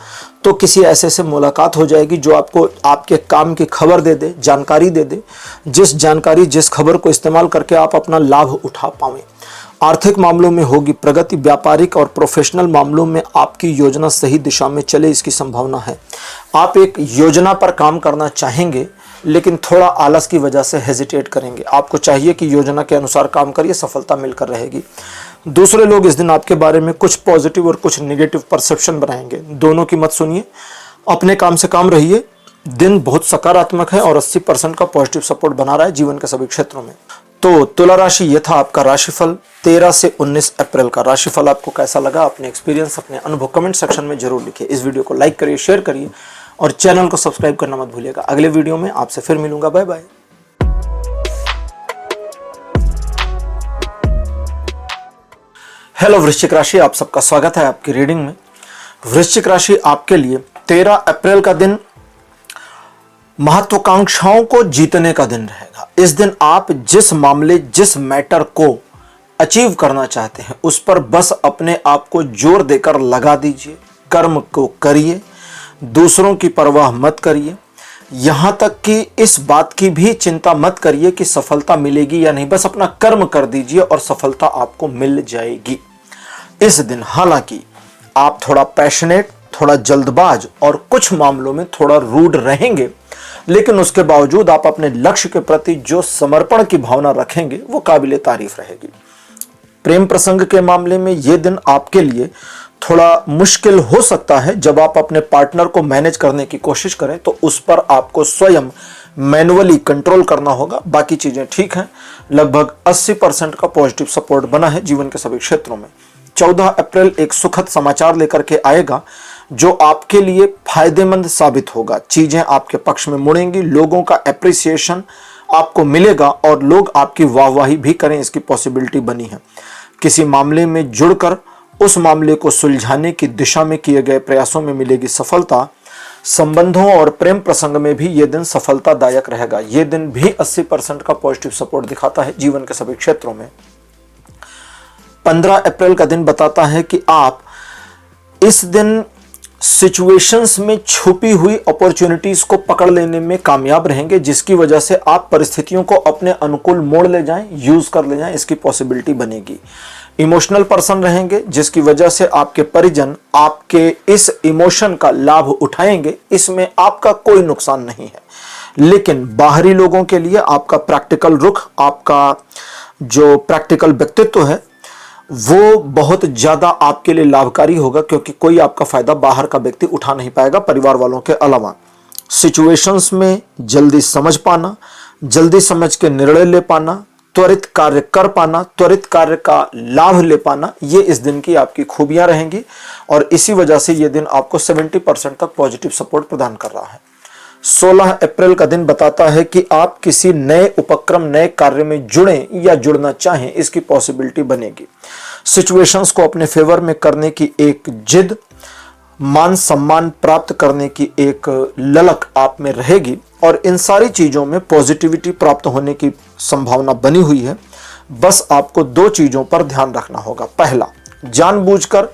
तो किसी ऐसे से मुलाकात हो जाएगी जो आपको आपके काम की खबर दे दे, जानकारी दे दे, जिस खबर को इस्तेमाल करके आप अपना लाभ उठा पाएं। आर्थिक मामलों में होगी प्रगति, व्यापारिक और प्रोफेशनल मामलों में आपकी योजना सही दिशा में चले, इसकी संभावना है। आप एक योजना पर काम करना चाहेंगे लेकिन थोड़ा आलस की वजह से हेजिटेट करेंगे। आपको चाहिए कि योजना के अनुसार काम करिए, सफलता मिलकर रहेगी। दूसरे लोग इस दिन आपके बारे में कुछ पॉजिटिव और कुछ नेगेटिव परसेप्शन बनाएंगे, दोनों की मत सुनिए। अपने काम से काम रहिए। दिन बहुत सकारात्मक है और 80% का पॉजिटिव सपोर्ट बना रहा है जीवन के सभी क्षेत्रों में। तो तुला राशि, ये था आपका राशिफल 13 से 19 अप्रैल का। राशिफल आपको कैसा लगा, अपने एक्सपीरियंस, अपने अनुभव कमेंट सेक्शन में जरूर लिखिए। इस वीडियो को लाइक करिए, शेयर करिए और चैनल को सब्सक्राइब करना मत भूलिएगा। अगले वीडियो में आपसे फिर मिलूंगा। Bye bye. हेलो वृश्चिक राशि, आप सबका स्वागत है आपकी रीडिंग में। वृश्चिक राशि आपके लिए 13 अप्रैल का दिन महत्वाकांक्षाओं को जीतने का दिन रहेगा। इस दिन आप जिस मामले, जिस मैटर को अचीव करना चाहते हैं उस पर बस अपने आप को जोर देकर लगा दीजिए। कर्म को करिए, दूसरों की परवाह मत करिए, यहां तक कि इस बात की भी चिंता मत करिए कि सफलता मिलेगी या नहीं। बस अपना कर्म कर दीजिए और सफलता आपको मिल जाएगी। इस दिन हालांकि आप थोड़ा पैशनेट, थोड़ा जल्दबाज और कुछ मामलों में थोड़ा रूड रहेंगे, लेकिन उसके बावजूद आप अपने लक्ष्य के प्रति जो समर्पण की भावना रखेंगे वो काबिले तारीफ रहेगी। प्रेम प्रसंग के मामले में यह दिन आपके लिए थोड़ा मुश्किल हो सकता है। जब आप अपने पार्टनर को मैनेज करने की कोशिश करें तो उस पर आपको स्वयं मैनुअली कंट्रोल करना होगा। बाकी चीजें ठीक हैं। लगभग 80% का पॉजिटिव सपोर्ट बना है जीवन के सभी क्षेत्रों में। 14 अप्रैल एक सुखद समाचार लेकर के आएगा जो आपके लिए फायदेमंद साबित होगा। चीजें आपके पक्ष में मुड़ेंगी, लोगों का एप्रिसिएशन आपको मिलेगा और लोग आपकी वाहवाही भी करें, इसकी पॉसिबिलिटी बनी है। किसी मामले में जुड़कर उस मामले को सुलझाने की दिशा में किए गए प्रयासों में मिलेगी सफलता। संबंधों और प्रेम प्रसंग में भी यह दिन सफलतादायक रहेगा। यह दिन भी 80% का पॉजिटिव सपोर्ट दिखाता है जीवन के सभी क्षेत्रों में। 15 अप्रैल का दिन बताता है कि आप इस दिन सिचुएशंस में छुपी हुई अपॉर्चुनिटीज को पकड़ लेने में कामयाब रहेंगे, जिसकी वजह से आप परिस्थितियों को अपने अनुकूल मोड़ ले जाएं, यूज कर ले जाएं, इसकी पॉसिबिलिटी बनेगी। इमोशनल पर्सन रहेंगे, जिसकी वजह से आपके परिजन आपके इस इमोशन का लाभ उठाएंगे, इसमें आपका कोई नुकसान नहीं है। लेकिन बाहरी लोगों के लिए आपका प्रैक्टिकल रुख, आपका जो प्रैक्टिकल व्यक्तित्व है वो बहुत ज्यादा आपके लिए लाभकारी होगा, क्योंकि कोई आपका फायदा बाहर का व्यक्ति उठा नहीं पाएगा परिवार वालों के अलावा। सिचुएशंस में जल्दी समझ पाना, जल्दी समझ के निर्णय ले पाना, त्वरित कार्य कर पाना, त्वरित कार्य का लाभ ले पाना, ये इस दिन की आपकी खूबियां रहेंगी और इसी वजह से ये दिन आपको 70% तक पॉजिटिव सपोर्ट प्रदान कर रहा है। 16 अप्रैल का दिन बताता है कि आप किसी नए उपक्रम, नए कार्य में जुड़ें या जुड़ना चाहें, इसकी पॉसिबिलिटी बनेगी। सिचुएशंस को अपने फेवर में करने की एक जिद, मान सम्मान प्राप्त करने की एक ललक आप में रहेगी और इन सारी चीजों में पॉजिटिविटी प्राप्त होने की संभावना बनी हुई है। बस आपको 2 चीजों पर ध्यान रखना होगा। पहला, जानबूझकर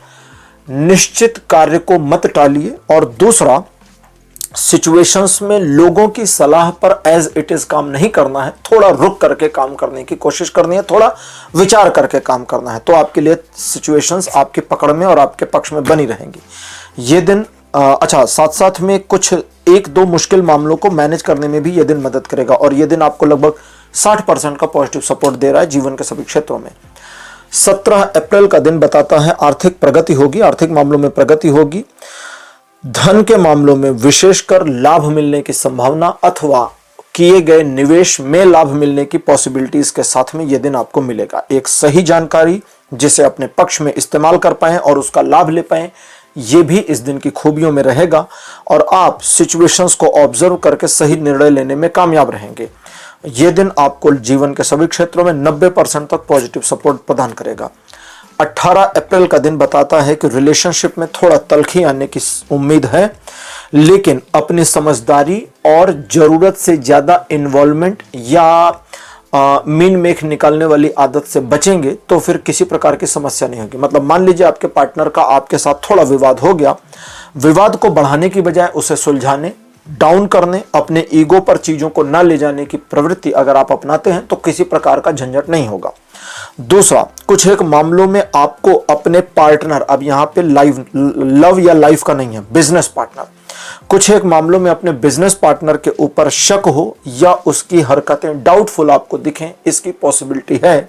निश्चित कार्य को मत टालिए। और दूसरा, सिचुएशंस में लोगों की सलाह पर एज इट इज काम नहीं करना है, थोड़ा रुक करके काम करने की कोशिश करनी है, थोड़ा विचार करके काम करना है, तो आपके लिए सिचुएशंस आपके पकड़ में और आपके पक्ष में बनी रहेंगी ये दिन। अच्छा, साथ साथ में कुछ एक दो मुश्किल मामलों को मैनेज करने में भी यह दिन मदद करेगा, और यह दिन आपको लगभग 60% का पॉजिटिव सपोर्ट दे रहा है जीवन के सभी क्षेत्रों में। 17 अप्रैल का दिन बताता है आर्थिक प्रगति होगी, आर्थिक मामलों में प्रगति होगी, धन के मामलों में विशेषकर लाभ मिलने की संभावना अथवा किए गए निवेश में लाभ मिलने की पॉसिबिलिटीज के साथ में यह दिन आपको मिलेगा। एक सही जानकारी जिसे अपने पक्ष में इस्तेमाल कर पाएं और उसका लाभ ले पाएं, यह भी इस दिन की खूबियों में रहेगा, और आप सिचुएशंस को ऑब्जर्व करके सही निर्णय लेने में कामयाब रहेंगे। यह दिन आपको जीवन के सभी क्षेत्रों में 90% तक पॉजिटिव सपोर्ट प्रदान करेगा। 18 अप्रैल का दिन बताता है कि रिलेशनशिप में थोड़ा तल्खी आने की उम्मीद है, लेकिन अपनी समझदारी और जरूरत से ज्यादा इन्वॉल्वमेंट या मीन मेख निकालने वाली आदत से बचेंगे तो फिर किसी प्रकार की समस्या नहीं होगी। मतलब मान लीजिए आपके पार्टनर का आपके साथ थोड़ा विवाद हो गया, विवाद को बढ़ाने की बजाय उसे सुलझाने, डाउन करने, अपने ईगो पर चीजों को न ले जाने की प्रवृत्ति अगर आप अपनाते हैं तो किसी प्रकार का झंझट नहीं होगा। दूसरा, कुछ एक मामलों में आपको अपने पार्टनर, अब यहां पे लव या लाइफ का नहीं है, बिजनेस पार्टनर, कुछ एक मामलों में अपने बिजनेस पार्टनर के ऊपर शक हो या उसकी हरकतें डाउटफुल आपको दिखें, इसकी पॉसिबिलिटी है,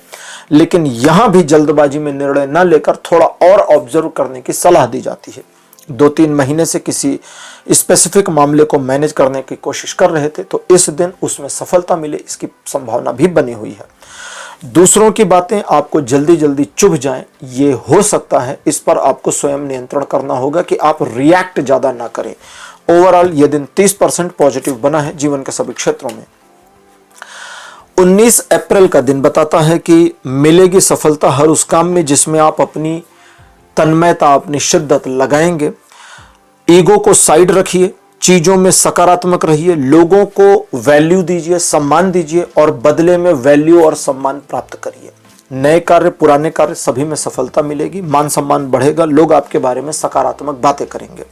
लेकिन यहां भी जल्दबाजी में निर्णय न लेकर थोड़ा और ऑब्जर्व करने की सलाह दी जाती है। 2-3 महीने से किसी स्पेसिफिक मामले को मैनेज करने की कोशिश कर रहे थे, तो इस दिन उसमें सफलता मिले, इसकी संभावना भी बनी हुई है। दूसरों की बातें आपको जल्दी जल्दी चुभ जाएं, ये हो सकता है, इस पर आपको स्वयं नियंत्रण करना होगा कि आप रिएक्ट ज्यादा ना करें। ओवरऑल यह दिन 30% पॉजिटिव बना है जीवन के सभी क्षेत्रों में। 19 अप्रैल का दिन बताता है कि मिलेगी सफलता हर उस काम में जिसमें आप अपनी तन्मयता, अपनी शिद्दत लगाएंगे। ईगो को साइड रखिए, चीजों में सकारात्मक रहिए, लोगों को वैल्यू दीजिए, सम्मान दीजिए और बदले में वैल्यू और सम्मान प्राप्त करिए। नए कार्य, पुराने कार्य, सभी में सफलता मिलेगी, मान सम्मान बढ़ेगा, लोग आपके बारे में सकारात्मक बातें करेंगे।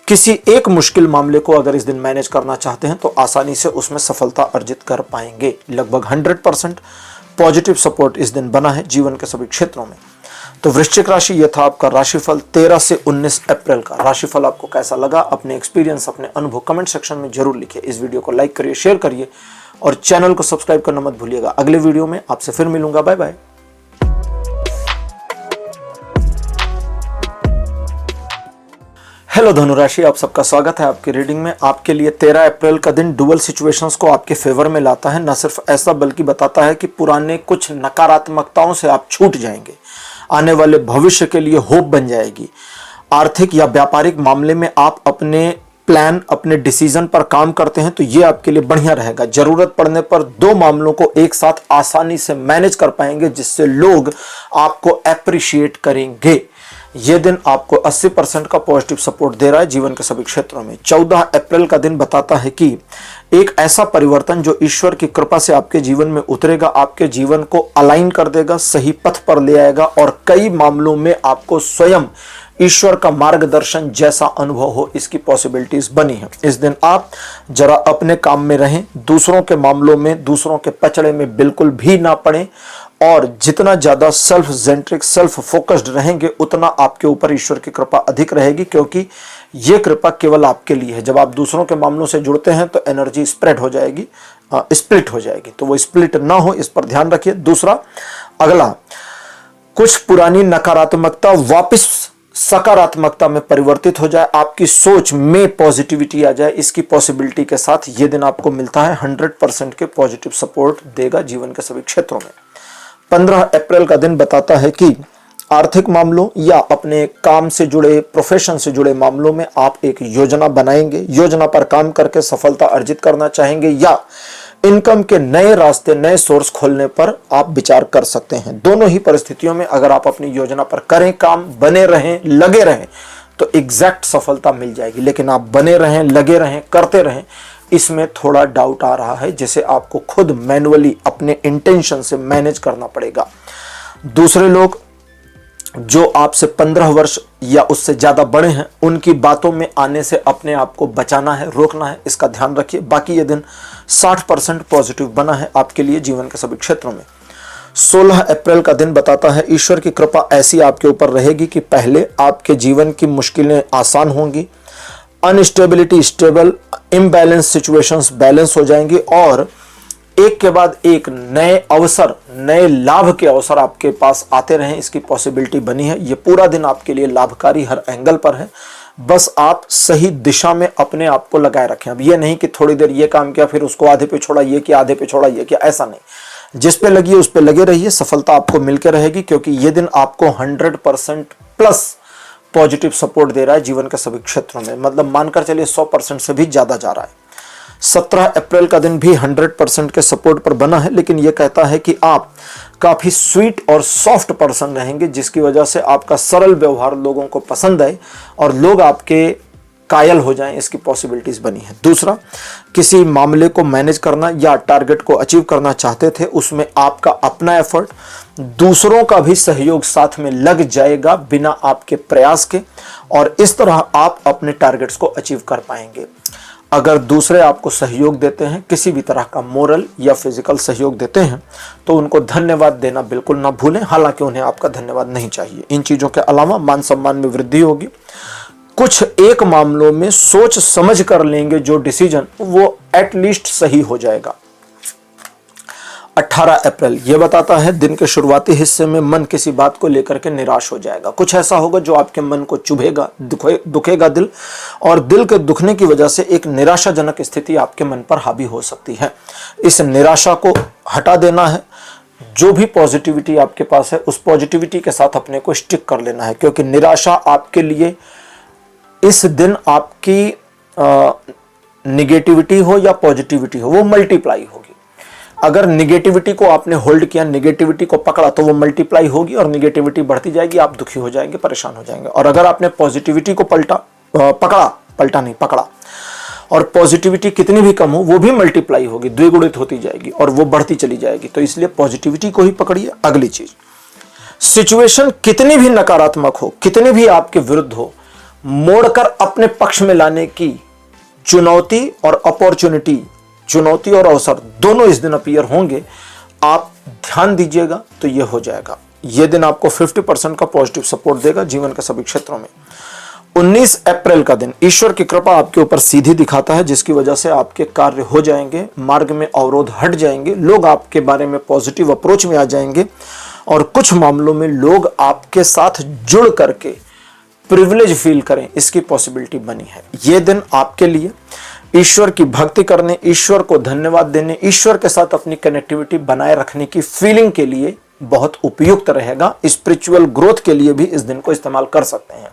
किसी एक मुश्किल मामले को अगर इस दिन मैनेज करना चाहते हैं तो आसानी से उसमें सफलता अर्जित कर पाएंगे। लगभग 100% पॉजिटिव सपोर्ट इस दिन बना है जीवन के सभी क्षेत्रों में। तो वृश्चिक राशि, यह था आपका राशिफल 13 से 19 अप्रैल का। राशिफल आपको कैसा लगा, अपने एक्सपीरियंस, अपने अनुभव कमेंट सेक्शन में जरूर लिखिए। इस वीडियो को लाइक करिए, शेयर करिए और चैनल को सब्सक्राइब करना मत भूलिएगा। अगले वीडियो में आपसे फिर मिलूंगा। Bye bye. हेलो धनुराशि, आप सबका स्वागत है आपकी रीडिंग में। आपके लिए 13 अप्रैल का दिन डुअल सिचुएशंस को आपके फेवर में लाता है। न सिर्फ ऐसा बल्कि बताता है कि पुराने कुछ नकारात्मकताओं से आप छूट जाएंगे, आने वाले भविष्य के लिए होप बन जाएगी। आर्थिक या व्यापारिक मामले में आप अपने प्लान, अपने डिसीजन पर काम करते हैं तो ये आपके लिए बढ़िया रहेगा। जरूरत पड़ने पर 2 मामलों को एक साथ आसानी से मैनेज कर पाएंगे, जिससे लोग आपको एप्रिशिएट करेंगे। यह दिन आपको 80% का पॉजिटिव सपोर्ट दे रहा है जीवन के सभी क्षेत्रों में। 14 अप्रैल का दिन बताता है कि एक ऐसा परिवर्तन जो ईश्वर की कृपा से आपके जीवन में उतरेगा, आपके जीवन को अलाइन कर देगा, सही पथ पर ले आएगा और कई मामलों में आपको स्वयं ईश्वर का मार्गदर्शन जैसा अनुभव हो, इसकी पॉसिबिलिटीज बनी है। इस दिन आप जरा अपने काम में रहें, दूसरों के मामलों में, दूसरों के पचड़े में बिल्कुल भी ना पड़ें, और जितना ज्यादा सेल्फ सेंट्रिक, सेल्फ फोकस्ड रहेंगे उतना आपके ऊपर ईश्वर की कृपा अधिक रहेगी, क्योंकि ये कृपा केवल आपके लिए है। जब आप दूसरों के मामलों से जुड़ते हैं तो एनर्जी स्प्रेड हो जाएगी, स्प्लिट हो जाएगी, तो वो स्प्लिट ना हो, इस पर ध्यान रखिए। दूसरा, अगला, कुछ पुरानी नकारात्मकता वापस सकारात्मकता में परिवर्तित हो जाए, आपकी सोच में पॉजिटिविटी आ जाए, इसकी पॉसिबिलिटी के साथ ये दिन आपको मिलता है। 100% के पॉजिटिव सपोर्ट देगा जीवन के सभी क्षेत्रों में। 15 अप्रैल का दिन बताता है कि आर्थिक मामलों या अपने काम से जुड़े, प्रोफेशन से जुड़े मामलों में आप एक योजना बनाएंगे, योजना पर काम करके सफलता अर्जित करना चाहेंगे, या इनकम के नए रास्ते, नए सोर्स खोलने पर आप विचार कर सकते हैं। दोनों ही परिस्थितियों में अगर आप अपनी योजना पर करें काम, बने रहें, लगे रहें, तो एग्जैक्ट सफलता मिल जाएगी। लेकिन आप बने रहें, लगे रहें, करते रहें, इसमें थोड़ा डाउट आ रहा है, जिसे आपको खुद मैन्युअली अपने इंटेंशन से मैनेज करना पड़ेगा। दूसरे लोग जो आपसे 15 वर्ष या उससे ज़्यादा बड़े हैं, उनकी बातों में आने से अपने आप को बचाना है, रोकना है, इसका ध्यान रखिए। बाकी ये दिन 60% पॉजिटिव बना है आपके लिए जीवन के सभी क्षेत्रों में। 16 अप्रैल का दिन बताता है ईश्वर की कृपा ऐसी आपके ऊपर रहेगी कि पहले आपके जीवन की मुश्किलें आसान होंगी, unstability stable, imbalance situations balance हो जाएंगी और एक के बाद एक नए अवसर, नए लाभ के अवसर आपके पास आते रहें, इसकी पॉसिबिलिटी बनी है। ये पूरा दिन आपके लिए लाभकारी हर एंगल पर है। बस आप सही दिशा में अपने आप को लगाए रखें। अब ये नहीं कि थोड़ी देर ये काम किया फिर उसको आधे पे छोड़ा, ये किया आधे पे छोड़ा, ये किया, ऐसा नहीं। जिस पे लगी उस पे लगे रहिए, सफलता आपको मिलकर रहेगी, क्योंकि ये दिन आपको 100% प्लस पॉजिटिव सपोर्ट दे रहा है जीवन के सभी क्षेत्रों में। मतलब मानकर चलिए 100% से भी ज्यादा जा रहा है। 17 अप्रैल का दिन भी 100% के सपोर्ट पर बना है, लेकिन यह कहता है कि आप काफी स्वीट और सॉफ्ट पर्सन रहेंगे, जिसकी वजह से आपका सरल व्यवहार लोगों को पसंद आए और लोग आपके कायल हो जाएं, इसकी पॉसिबिलिटीज बनी है। दूसरा, किसी मामले को मैनेज करना या टारगेट को अचीव करना चाहते थे, उसमें आपका अपना एफर्ट, दूसरों का भी सहयोग साथ में लग जाएगा बिना आपके प्रयास के, और इस तरह आप अपने टारगेट्स को अचीव कर पाएंगे। अगर दूसरे आपको सहयोग देते हैं, किसी भी तरह का मोरल या फिजिकल सहयोग देते हैं, तो उनको धन्यवाद देना बिल्कुल ना भूलें, हालांकि उन्हें आपका धन्यवाद नहीं चाहिए। इन चीजों के अलावा मान सम्मान में वृद्धि होगी। कुछ एक मामलों में सोच समझ कर लेंगे जो डिसीजन, वो एटलीस्ट सही हो जाएगा। 18 अप्रैल ये बताता है दिन के शुरुआती हिस्से में मन किसी बात को लेकर के निराश हो जाएगा। कुछ ऐसा होगा जो आपके मन को चुभेगा, दुखेगा दिल, और दिल के दुखने की वजह से एक निराशाजनक स्थिति आपके मन पर हावी हो सकती है। इस निराशा को हटा देना है। जो भी पॉजिटिविटी आपके पास है, उस पॉजिटिविटी के साथ अपने को स्टिक कर लेना है, क्योंकि निराशा आपके लिए इस दिन आपकी निगेटिविटी हो या पॉजिटिविटी हो, वो मल्टीप्लाई होगी। अगर निगेटिविटी को आपने होल्ड किया, निगेटिविटी को पकड़ा, तो वो मल्टीप्लाई होगी और निगेटिविटी बढ़ती जाएगी, आप दुखी हो जाएंगे, परेशान हो जाएंगे। और अगर आपने पॉजिटिविटी को पकड़ा और पॉजिटिविटी कितनी भी कम हो, वो भी मल्टीप्लाई होगी, द्विगुणित होती जाएगी और वो बढ़ती चली जाएगी। तो इसलिए पॉजिटिविटी को ही पकड़िए। अगली चीज, सिचुएशन कितनी भी नकारात्मक हो, कितनी भी आपके विरुद्ध हो, मोड़कर अपने पक्ष में लाने की चुनौती और अपॉर्चुनिटी, चुनौती और अवसर दोनों इस दिन अपीयर होंगे। आप ध्यान दीजिएगा तो यह हो जाएगा। यह दिन आपको 50% का पॉजिटिव सपोर्ट देगा जीवन के सभी क्षेत्रों में। 19 अप्रैल का दिन ईश्वर की कृपा आपके ऊपर सीधी दिखाता है, जिसकी वजह से आपके कार्य हो जाएंगे, मार्ग में अवरोध हट जाएंगे, लोग आपके बारे में पॉजिटिव अप्रोच में आ जाएंगे और कुछ मामलों में लोग आपके साथ जुड़ करके प्रिविलेज फील करें, इसकी पॉसिबिलिटी बनी है। यह दिन आपके लिए ईश्वर की भक्ति करने, ईश्वर को धन्यवाद देने, ईश्वर के साथ अपनी कनेक्टिविटी बनाए रखने की फीलिंग के लिए बहुत उपयुक्त रहेगा। स्पिरिचुअल ग्रोथ के लिए भी इस दिन को इस्तेमाल कर सकते हैं।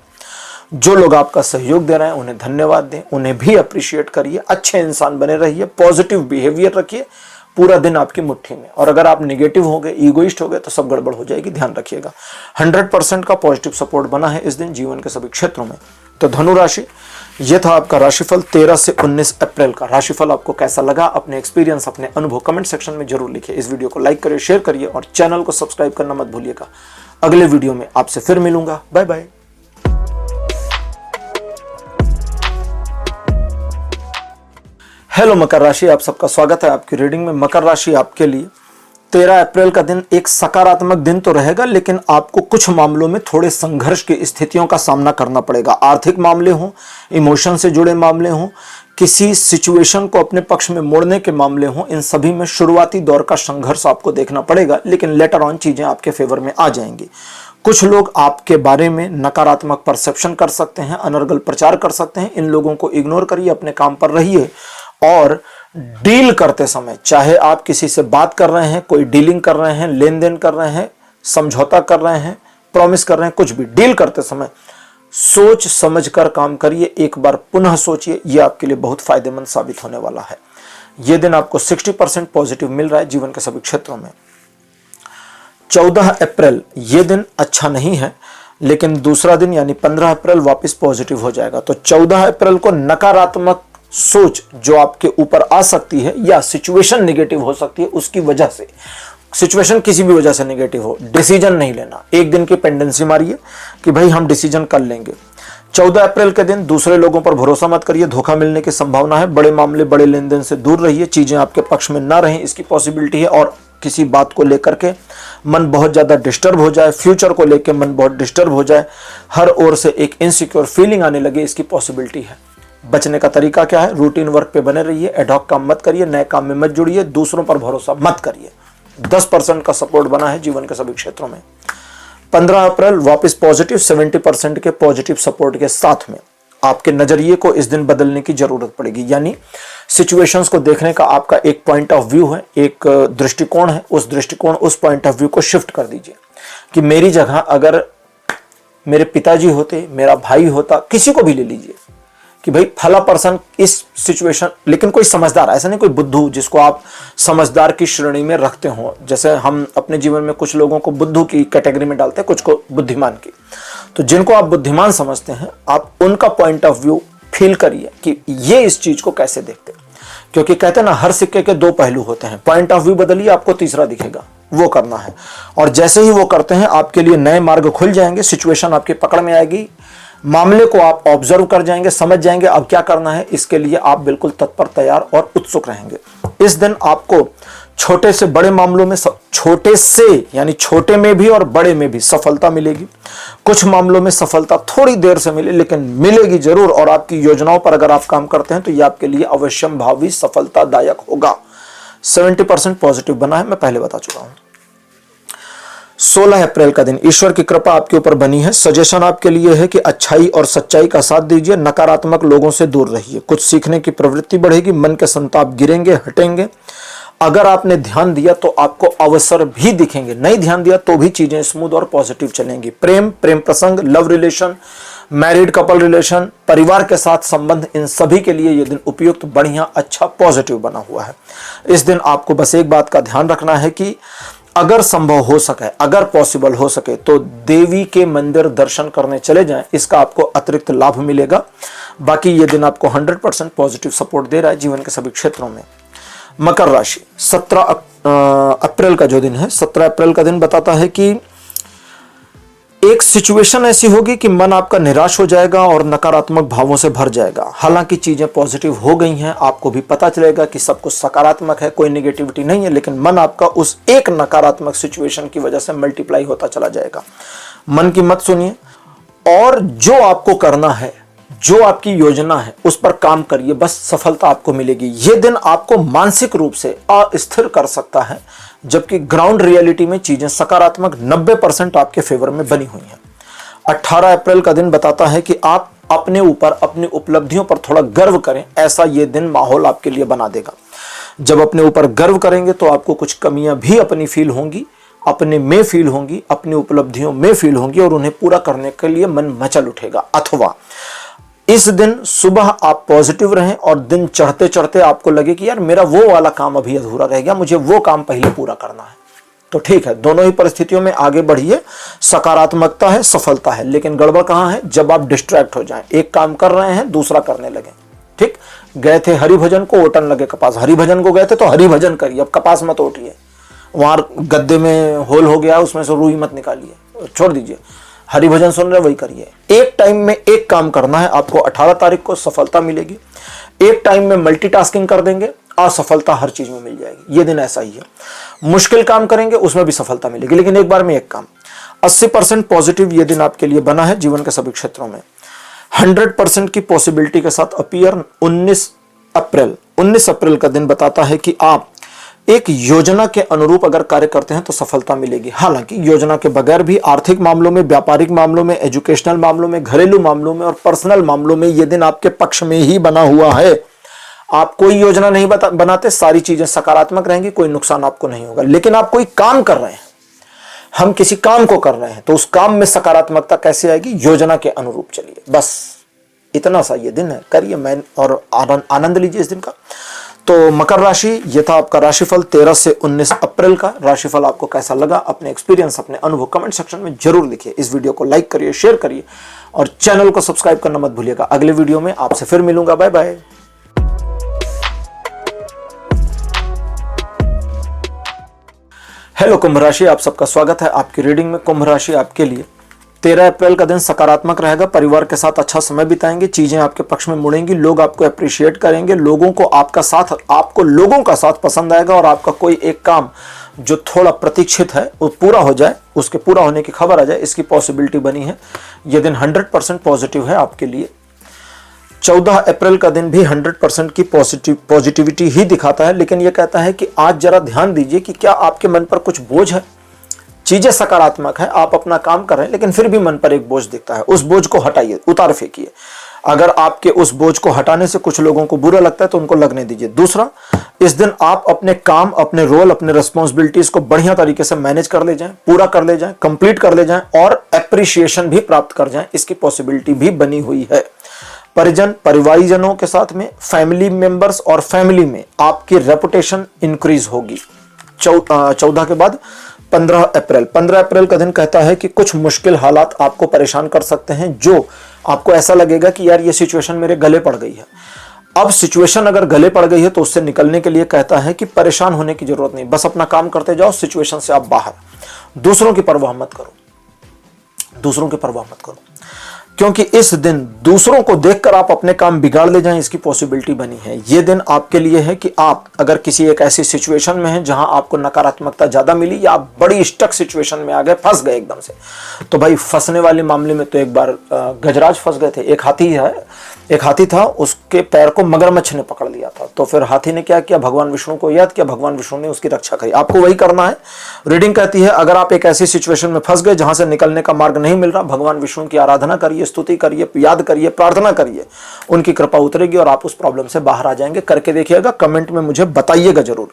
जो लोग आपका सहयोग दे रहे हैं उन्हें धन्यवाद दें, उन्हें भी अप्रिशिएट करिए, अच्छे इंसान बने रहिए, पॉजिटिव बिहेवियर रखिए, पूरा दिन आपकी मुट्ठी में। और अगर आप नेगेटिव हो गए, ईगोइस्ट हो गए, तो सब गड़बड़ हो जाएगी, ध्यान रखिएगा। 100% का पॉजिटिव सपोर्ट बना है इस दिन जीवन के सभी क्षेत्रों में। तो धनु राशि, यह था आपका राशिफल 13 से 19 अप्रैल का। राशिफल आपको कैसा लगा, अपने एक्सपीरियंस, अपने अनुभव कमेंट सेक्शन में जरूर लिखिए। इस वीडियो को लाइक करिए, शेयर करिए और चैनल को सब्सक्राइब करना मत भूलिएगा। अगले वीडियो में आपसे फिर मिलूंगा। Bye bye. हेलो मकर राशि, आप सबका स्वागत है आपकी रीडिंग में। मकर राशि आपके लिए 13 अप्रैल का दिन एक सकारात्मक दिन तो रहेगा, लेकिन आपको कुछ मामलों में थोड़े संघर्ष की स्थितियों का सामना करना पड़ेगा। आर्थिक मामले हों, इमोशन से जुड़े मामले हों, किसी सिचुएशन को अपने पक्ष में मोड़ने के मामले हों, इन सभी में शुरुआती दौर का संघर्ष आपको देखना पड़ेगा, लेकिन लेटर ऑन चीजें आपके फेवर में आ जाएंगी। कुछ लोग आपके बारे में नकारात्मक परसेप्शन कर सकते हैं, अनर्गल प्रचार कर सकते हैं। इन लोगों को इग्नोर करिए, अपने काम पर रहिए और डील करते समय, चाहे आप किसी से बात कर रहे हैं, कोई डीलिंग कर रहे हैं, लेन देन कर रहे हैं, समझौता कर रहे हैं, प्रॉमिस कर रहे हैं, कुछ भी डील करते समय सोच समझ कर काम करिए। एक बार पुनः सोचिए, यह आपके लिए बहुत फायदेमंद साबित होने वाला है। यह दिन आपको 60% पॉजिटिव मिल रहा है जीवन के सभी क्षेत्रों में। 14 अप्रैल यह दिन अच्छा नहीं है, लेकिन दूसरा दिन यानी 15 अप्रैल वापस पॉजिटिव हो जाएगा। तो 14 अप्रैल को नकारात्मक सोच जो आपके ऊपर आ सकती है या सिचुएशन नेगेटिव हो सकती है, उसकी वजह से सिचुएशन किसी भी वजह से नेगेटिव हो, डिसीजन नहीं लेना, एक दिन की पेंडेंसी मारिए कि भाई हम डिसीजन कर लेंगे। 14 अप्रैल के दिन दूसरे लोगों पर भरोसा मत करिए, धोखा मिलने की संभावना है। बड़े मामले, बड़े लेन देन से दूर रहिए, चीजें आपके पक्ष में ना रहें इसकी पॉसिबिलिटी है। और किसी बात को लेकर के मन बहुत ज्यादा डिस्टर्ब हो जाए, फ्यूचर को लेकर मन बहुत डिस्टर्ब हो जाए, हर ओर से एक इनसिक्योर फीलिंग आने लगे, इसकी पॉसिबिलिटी है। बचने का तरीका क्या है? रूटीन वर्क पे बने रहिए, एडहॉक काम मत करिए, नए काम में मत जुड़िए, दूसरों पर भरोसा मत करिए। 10% का सपोर्ट बना है जीवन के सभी क्षेत्रों में। 15 अप्रैल वापस पॉजिटिव, 70% के पॉजिटिव सपोर्ट के साथ में आपके नजरिए को इस दिन बदलने की जरूरत पड़ेगी। यानी सिचुएशंस को देखने का आपका एक पॉइंट ऑफ व्यू है, एक दृष्टिकोण है, उस दृष्टिकोण, उस पॉइंट ऑफ व्यू को शिफ्ट कर दीजिए कि मेरी जगह अगर मेरे पिताजी होते, मेरा भाई होता, किसी को भी ले लीजिए कि भाई फला पर्सन इस सिचुएशन, लेकिन कोई समझदार, ऐसा नहीं कोई बुद्धू जिसको आप समझदार की श्रेणी में रखते हो। जैसे हम अपने जीवन में कुछ लोगों को बुद्धू की कैटेगरी में डालते हैं, कुछ को बुद्धिमान की। तो जिनको आप बुद्धिमान समझते हैं, आप उनका पॉइंट ऑफ व्यू फील करिए कि ये इस चीज को कैसे देखते हैं। क्योंकि कहते हैं ना, हर सिक्के के दो पहलू होते हैं। पॉइंट ऑफ व्यू बदलिए, आपको तीसरा दिखेगा, वो करना है। और जैसे ही वो करते हैं, आपके लिए नए मार्ग खुल जाएंगे, सिचुएशन आपकी पकड़ में आएगी, मामले को आप ऑब्जर्व कर जाएंगे, समझ जाएंगे अब क्या करना है। इसके लिए आप बिल्कुल तत्पर, तैयार और उत्सुक रहेंगे। इस दिन आपको छोटे से बड़े मामलों में, छोटे से यानी छोटे में भी और बड़े में भी सफलता मिलेगी। कुछ मामलों में सफलता थोड़ी देर से मिले, लेकिन मिलेगी जरूर। और आपकी योजनाओं पर अगर आप काम करते हैं तो यह आपके लिए अवश्यम भावी सफलतादायक होगा। 70% पॉजिटिव बना है, मैं पहले बता चुका हूं। 16 अप्रैल का दिन, ईश्वर की कृपा आपके ऊपर बनी है। सजेशन आपके लिए है कि अच्छाई और सच्चाई का साथ दीजिए, नकारात्मक लोगों से दूर रहिए। कुछ सीखने की प्रवृत्ति बढ़ेगी, मन के संताप गिरेंगे, हटेंगे। अगर आपने ध्यान दिया तो आपको अवसर भी दिखेंगे, नहीं ध्यान दिया तो भी चीजें स्मूथ और पॉजिटिव चलेंगी। प्रेम, प्रेम प्रसंग, love relation, married couple relation, परिवार के साथ संबंध, इन सभी के लिए यह दिन उपयुक्त, बढ़िया, अच्छा, पॉजिटिव बना हुआ है। इस दिन आपको बस एक बात का ध्यान रखना है कि अगर संभव हो सके, अगर पॉसिबल हो सके तो देवी के मंदिर दर्शन करने चले जाएं, इसका आपको अतिरिक्त लाभ मिलेगा। बाकी ये दिन आपको 100% पॉजिटिव सपोर्ट दे रहा है जीवन के सभी क्षेत्रों में। मकर राशि, 17 अप्रैल का जो दिन है, 17 अप्रैल का दिन बताता है कि एक सिचुएशन ऐसी होगी कि मन आपका निराश हो जाएगा और नकारात्मक भावों से भर जाएगा। हालांकि चीजें पॉजिटिव हो गई हैं, आपको भी पता चलेगा कि सब कुछ सकारात्मक है, कोई नेगेटिविटी नहीं है, लेकिन मन आपका उस एक नकारात्मक सिचुएशन की वजह से मल्टीप्लाई होता चला जाएगा। मन की मत सुनिए और जो आपको करना है, जो आपकी योजना है, उस पर काम करिए, बस सफलता आपको मिलेगी। यह दिन आपको मानसिक रूप से अस्थिर कर सकता है, जबकि ग्राउंड रियलिटी में चीजें सकारात्मक 90% आपके फेवर में बनी हुई हैं। 18 अप्रैल का दिन बताता है कि आप अपने ऊपर, अपनी उपलब्धियों पर थोड़ा गर्व करें, ऐसा यह दिन माहौल आपके लिए बना देगा। जब अपने ऊपर गर्व करेंगे तो आपको कुछ कमियां भी अपनी फील होंगी, अपने में फील होंगी, अपनी उपलब्धियों में फील होंगी, और उन्हें पूरा करने के लिए मन मचल उठेगा। अथवा इस दिन सुबह आप पॉजिटिव रहें और दिन चढ़ते चढ़ते आपको लगे कि यार मेरा वो वाला काम अभी अधूरा रह गया, मुझे वो काम पहले पूरा करना है, तो ठीक है, दोनों ही परिस्थितियों में आगे बढ़िए। सकारात्मकता है, सफलता है। लेकिन गड़बड़ कहां है? जब आप डिस्ट्रैक्ट हो जाएं, एक काम कर रहे हैं दूसरा करने लगे। ठीक, गए थे हरिभजन को, ओटन लगे कपास। हरिभजन को गए थे तो हरिभजन करिए, अब कपास मत ओटिए। वहां गद्दे में होल हो गया, उसमें से रुई मत निकालिए, छोड़ दीजिए। हरिभजन सुन रहे वही करिए। एक टाइम में एक काम करना है, आपको 18 तारीख को सफलता मिलेगी। एक टाइम में मल्टीटास्किंग कर देंगे, असफलता हर चीज में मिल जाएगी। ये दिन ऐसा ही है। मुश्किल काम करेंगे, उसमें भी सफलता मिलेगी, लेकिन एक बार में एक काम। 80% पॉजिटिव ये दिन आपके लिए बना है जीवन के सभी क्षेत्रों में। 100% की पॉसिबिलिटी के साथ अपीयर 19 अप्रैल का दिन बताता है कि आप एक योजना के अनुरूप अगर कार्य करते हैं तो सफलता मिलेगी। हालांकि योजना के बगैर भी आर्थिक मामलों में, व्यापारिक मामलों में, एजुकेशनल मामलों में, घरेलू मामलों में और पर्सनल मामलों में यह दिन आपके पक्ष में ही बना हुआ है। आप कोई योजना नहीं बनाते, सारी चीजें सकारात्मक रहेंगी, कोई नुकसान आपको नहीं होगा। लेकिन आप कोई काम कर रहे हैं, हम किसी काम को कर रहे हैं, तो उस काम में सकारात्मकता कैसे आएगी? योजना के अनुरूप चलिए, बस इतना सा ये दिन है। करिए मैं और आनंद लीजिए इस दिन का। तो मकर राशि, ये था आपका राशिफल 13 से 19 अप्रैल का। राशिफल आपको कैसा लगा? अपने एक्सपीरियंस, अपने अनुभव कमेंट सेक्शन में जरूर लिखिए। इस वीडियो को लाइक करिए, शेयर करिए और चैनल को सब्सक्राइब करना मत भूलिएगा। अगले वीडियो में आपसे फिर मिलूंगा। Bye bye. हेलो कुंभ राशि, आप सबका स्वागत है आपकी रीडिंग में। कुंभ राशि आपके लिए 13 अप्रैल का दिन सकारात्मक रहेगा। परिवार के साथ अच्छा समय बिताएंगे, चीजें आपके पक्ष में मुड़ेंगी, लोग आपको अप्रिशिएट करेंगे, आपको लोगों का साथ पसंद आएगा और आपका कोई एक काम जो थोड़ा प्रतीक्षित है वो पूरा हो जाए, उसके पूरा होने की खबर आ जाए, इसकी पॉसिबिलिटी बनी है। यह दिन 100% पॉजिटिव है आपके लिए। 14 अप्रैल का दिन भी 100% की पॉजिटिविटी ही दिखाता है, लेकिन यह कहता है कि आज जरा ध्यान दीजिए कि क्या आपके मन पर कुछ बोझ है। चीजें सकारात्मक है, आप अपना काम कर रहे हैं, लेकिन फिर भी मन पर एक बोझ दिखता है। उस बोझ को हटाइए, उतार फेंकिए। अगर आपके उस बोझ को हटाने से कुछ लोगों को बुरा लगता है तो उनको लगने दीजिए। दूसरा, इस दिन आप अपने काम, अपने रोल, अपने रिस्पॉन्सिबिलिटीज को बढ़िया तरीके से मैनेज कर ले जाएं, पूरा कर ले जाएं, कंप्लीट कर ले जाएं और एप्रिसिएशन भी प्राप्त कर जाएं, इसकी पॉसिबिलिटी भी बनी हुई है। परिजन, परिवारीजनों के साथ में, फैमिली मेंबर्स और फैमिली में आपकी रेपुटेशन इंक्रीज होगी। 14 के बाद 15 अप्रैल का दिन कहता है कि कुछ मुश्किल हालात आपको परेशान कर सकते हैं, जो आपको ऐसा लगेगा कि यार ये सिचुएशन मेरे गले पड़ गई है। अब सिचुएशन अगर गले पड़ गई है तो उससे निकलने के लिए कहता है कि परेशान होने की जरूरत नहीं, बस अपना काम करते जाओ, सिचुएशन से आप बाहर। दूसरों की परवाह मत करो, क्योंकि इस दिन दूसरों को देखकर आप अपने काम बिगाड़ ले जाएं, इसकी पॉसिबिलिटी बनी है। यह दिन आपके लिए है कि आप अगर किसी एक ऐसी सिचुएशन में हैं जहां आपको नकारात्मकता ज्यादा मिली या आप बड़ी स्टक सिचुएशन में आ गए, फंस गए एकदम से, तो भाई फंसने वाले मामले में तो एक बार गजराज फंस गए थे। एक हाथी था, उसके पैर को मगरमच्छ ने पकड़ लिया था, तो फिर हाथी ने क्या किया, भगवान विष्णु को याद किया, भगवान विष्णु ने उसकी रक्षा करी। आपको वही करना है। रीडिंग कहती है अगर आप एक ऐसी सिचुएशन में फंस गए जहां से निकलने का मार्ग नहीं मिल रहा, भगवान विष्णु की आराधना करिए, स्तुति करिए, याद करिए, प्रार्थना करिए, उनकी कृपा उतरेगी और आप उस प्रॉब्लम से बाहर आ जाएंगे। करके देखिएगा, कमेंट में मुझे बताइएगा जरूर।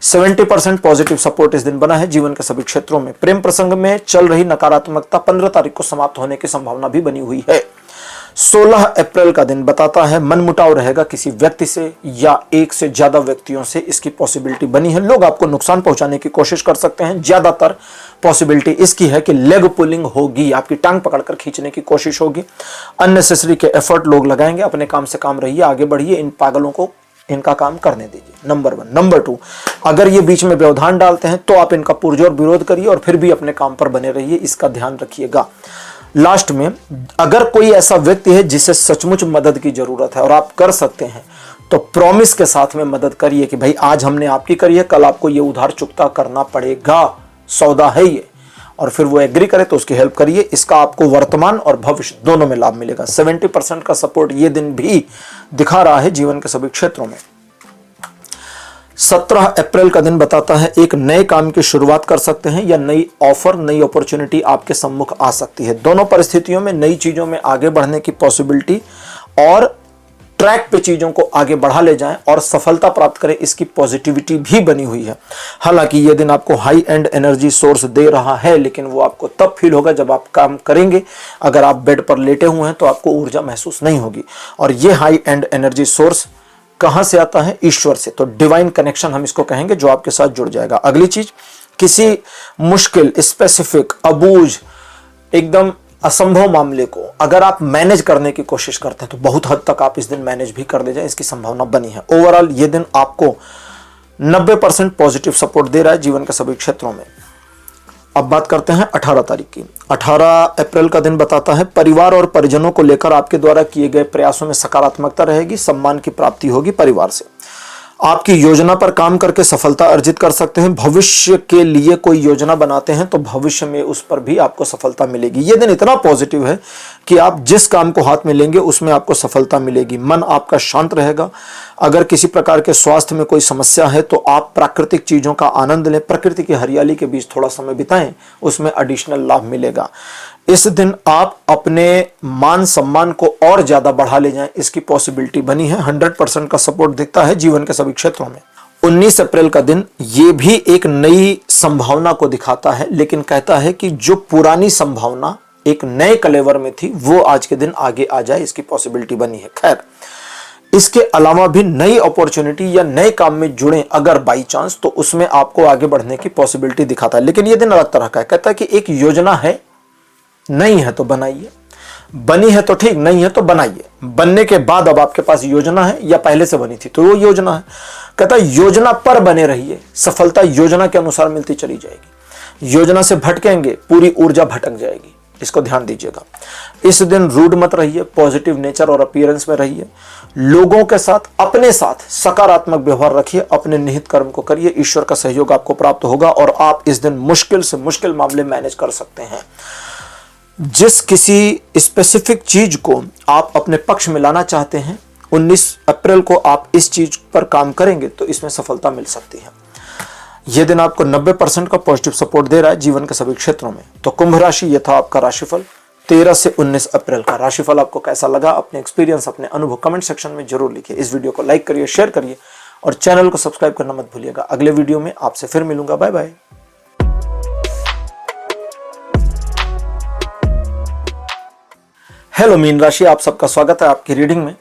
70% पॉजिटिव सपोर्ट इस दिन बना है जीवन के सभी क्षेत्रों में। प्रेम प्रसंग में चल रही नकारात्मकता 15 तारीख को समाप्त होने की संभावना भी बनी हुई है। 16 अप्रैल का दिन बताता है मनमुटाव रहेगा किसी व्यक्ति से या एक से ज्यादा व्यक्तियों से, इसकी पॉसिबिलिटी बनी है। लोग आपको नुकसान पहुंचाने की कोशिश कर सकते हैं। ज्यादातर पॉसिबिलिटी इसकी है कि लेग पुलिंग होगी, आपकी टांग पकड़कर खींचने की कोशिश होगी। अननेसेसरी के एफर्ट लोग लगाएंगे। अपने काम से काम रहिए, आगे बढ़िए, इन पागलों को इनका काम करने दीजिए। नंबर 1। नंबर 2, अगर ये बीच में व्यवधान डालते हैं तो आप इनका पुरजोर विरोध करिए और फिर भी अपने काम पर बने रहिए, इसका ध्यान रखिएगा। लास्ट में, अगर कोई ऐसा व्यक्ति है जिसे सचमुच मदद की जरूरत है और आप कर सकते हैं तो प्रॉमिस के साथ में मदद करिए कि भाई आज हमने आपकी करी है, कल आपको ये उधार चुकता करना पड़ेगा, सौदा है ये, और फिर वो एग्री करे तो उसकी हेल्प करिए। इसका आपको वर्तमान और भविष्य दोनों में लाभ मिलेगा। 70% का सपोर्ट ये दिन भी दिखा रहा है जीवन के सभी क्षेत्रों में। 17 अप्रैल का दिन बताता है एक नए काम की शुरुआत कर सकते हैं या नई ऑफर, नई अपॉर्चुनिटी आपके सम्मुख आ सकती है। दोनों परिस्थितियों में नई चीजों में आगे बढ़ने की पॉसिबिलिटी और ट्रैक पे चीजों को आगे बढ़ा ले जाएं और सफलता प्राप्त करें, इसकी पॉजिटिविटी भी बनी हुई है। हालांकि यह दिन आपको हाई एंड एनर्जी सोर्स दे रहा है, लेकिन वो आपको तब फील होगा जब आप काम करेंगे। अगर आप बेड पर लेटे हुए हैं तो आपको ऊर्जा महसूस नहीं होगी। और ये हाई एंड एनर्जी सोर्स कहां से आता है? ईश्वर से। तो डिवाइन कनेक्शन हम इसको कहेंगे, जो आपके साथ जुड़ जाएगा। अगली चीज, किसी मुश्किल, स्पेसिफिक, अबूझ, एकदम असंभव मामले को अगर आप मैनेज करने की कोशिश करते हैं तो बहुत हद तक आप इस दिन मैनेज भी कर ले जाए, इसकी संभावना बनी है। ओवरऑल ये दिन आपको 90% पॉजिटिव सपोर्ट दे रहा है जीवन के सभी क्षेत्रों में। अब बात करते हैं 18 तारीख की। 18 अप्रैल का दिन बताता है परिवार और परिजनों को लेकर आपके द्वारा किए गए प्रयासों में सकारात्मकता रहेगी, सम्मान की प्राप्ति होगी परिवार से। आपकी योजना पर काम करके सफलता अर्जित कर सकते हैं। भविष्य के लिए कोई योजना बनाते हैं तो भविष्य में उस पर भी आपको सफलता मिलेगी। यह दिन इतना पॉजिटिव है कि आप जिस काम को हाथ में लेंगे उसमें आपको सफलता मिलेगी। मन आपका शांत रहेगा। अगर किसी प्रकार के स्वास्थ्य में कोई समस्या है तो आप प्राकृतिक चीजों का आनंद लें, प्रकृति की हरियाली के बीच थोड़ा समय बिताएं, उसमें एडिशनल लाभ मिलेगा। इस दिन आप अपने मान सम्मान को और ज्यादा बढ़ा ले जाएं, इसकी पॉसिबिलिटी बनी है। 100% का सपोर्ट दिखता है जीवन के सभी क्षेत्रों में। 19 अप्रैल का दिन ये भी एक नई संभावना को दिखाता है, लेकिन कहता है कि जो पुरानी संभावना एक नए कलेवर में थी वो आज के दिन आगे आ जाए, इसकी पॉसिबिलिटी बनी है। खैर, इसके अलावा भी नई अपॉर्चुनिटी या नए काम में जुड़े अगर बाई चांस, तो उसमें आपको आगे बढ़ने की पॉसिबिलिटी दिखाता है। लेकिन यह दिन अलग तरह का है। कहता है कि एक योजना है, नहीं है तो बनाइए। बनी है तो ठीक, नहीं है तो बनाइए। बनने के बाद अब आपके पास योजना है या पहले से बनी थी तो वो योजना है। कहता है योजना पर बने रहिए, सफलता योजना के अनुसार मिलती चली जाएगी। योजना से भटकेंगे, पूरी ऊर्जा भटक जाएगी। इसको ध्यान दीजिएगा। इस दिन रूड मत रहिए, पॉजिटिव नेचर और अपीयरेंस में रहिए। लोगों के साथ, अपने साथ सकारात्मक व्यवहार रखिए, अपने निहित कर्म को करिए। ईश्वर का सहयोग आपको प्राप्त होगा और आप इस दिन मुश्किल से मुश्किल मामले मैनेज कर सकते हैं। जिस किसी स्पेसिफिक चीज को आप अपने पक्ष में लाना चाहते हैं, 19 अप्रैल को आप इस चीज पर काम करेंगे तो इसमें सफलता मिल सकती है। यह दिन आपको 90% का पॉजिटिव सपोर्ट दे रहा है जीवन के सभी क्षेत्रों में। तो कुंभ राशि, यह था आपका राशिफल 13 से 19 अप्रैल का। राशिफल आपको कैसा लगा, अपने एक्सपीरियंस, अपने अनुभव कमेंट सेक्शन में जरूर लिखिए। इस वीडियो को लाइक करिए, शेयर करिए और चैनल को सब्सक्राइब करना मत भूलिएगा। अगले वीडियो में आपसे फिर मिलूंगा। Bye bye. हेलो मीन राशि, आप सबका स्वागत है आपकी रीडिंग में।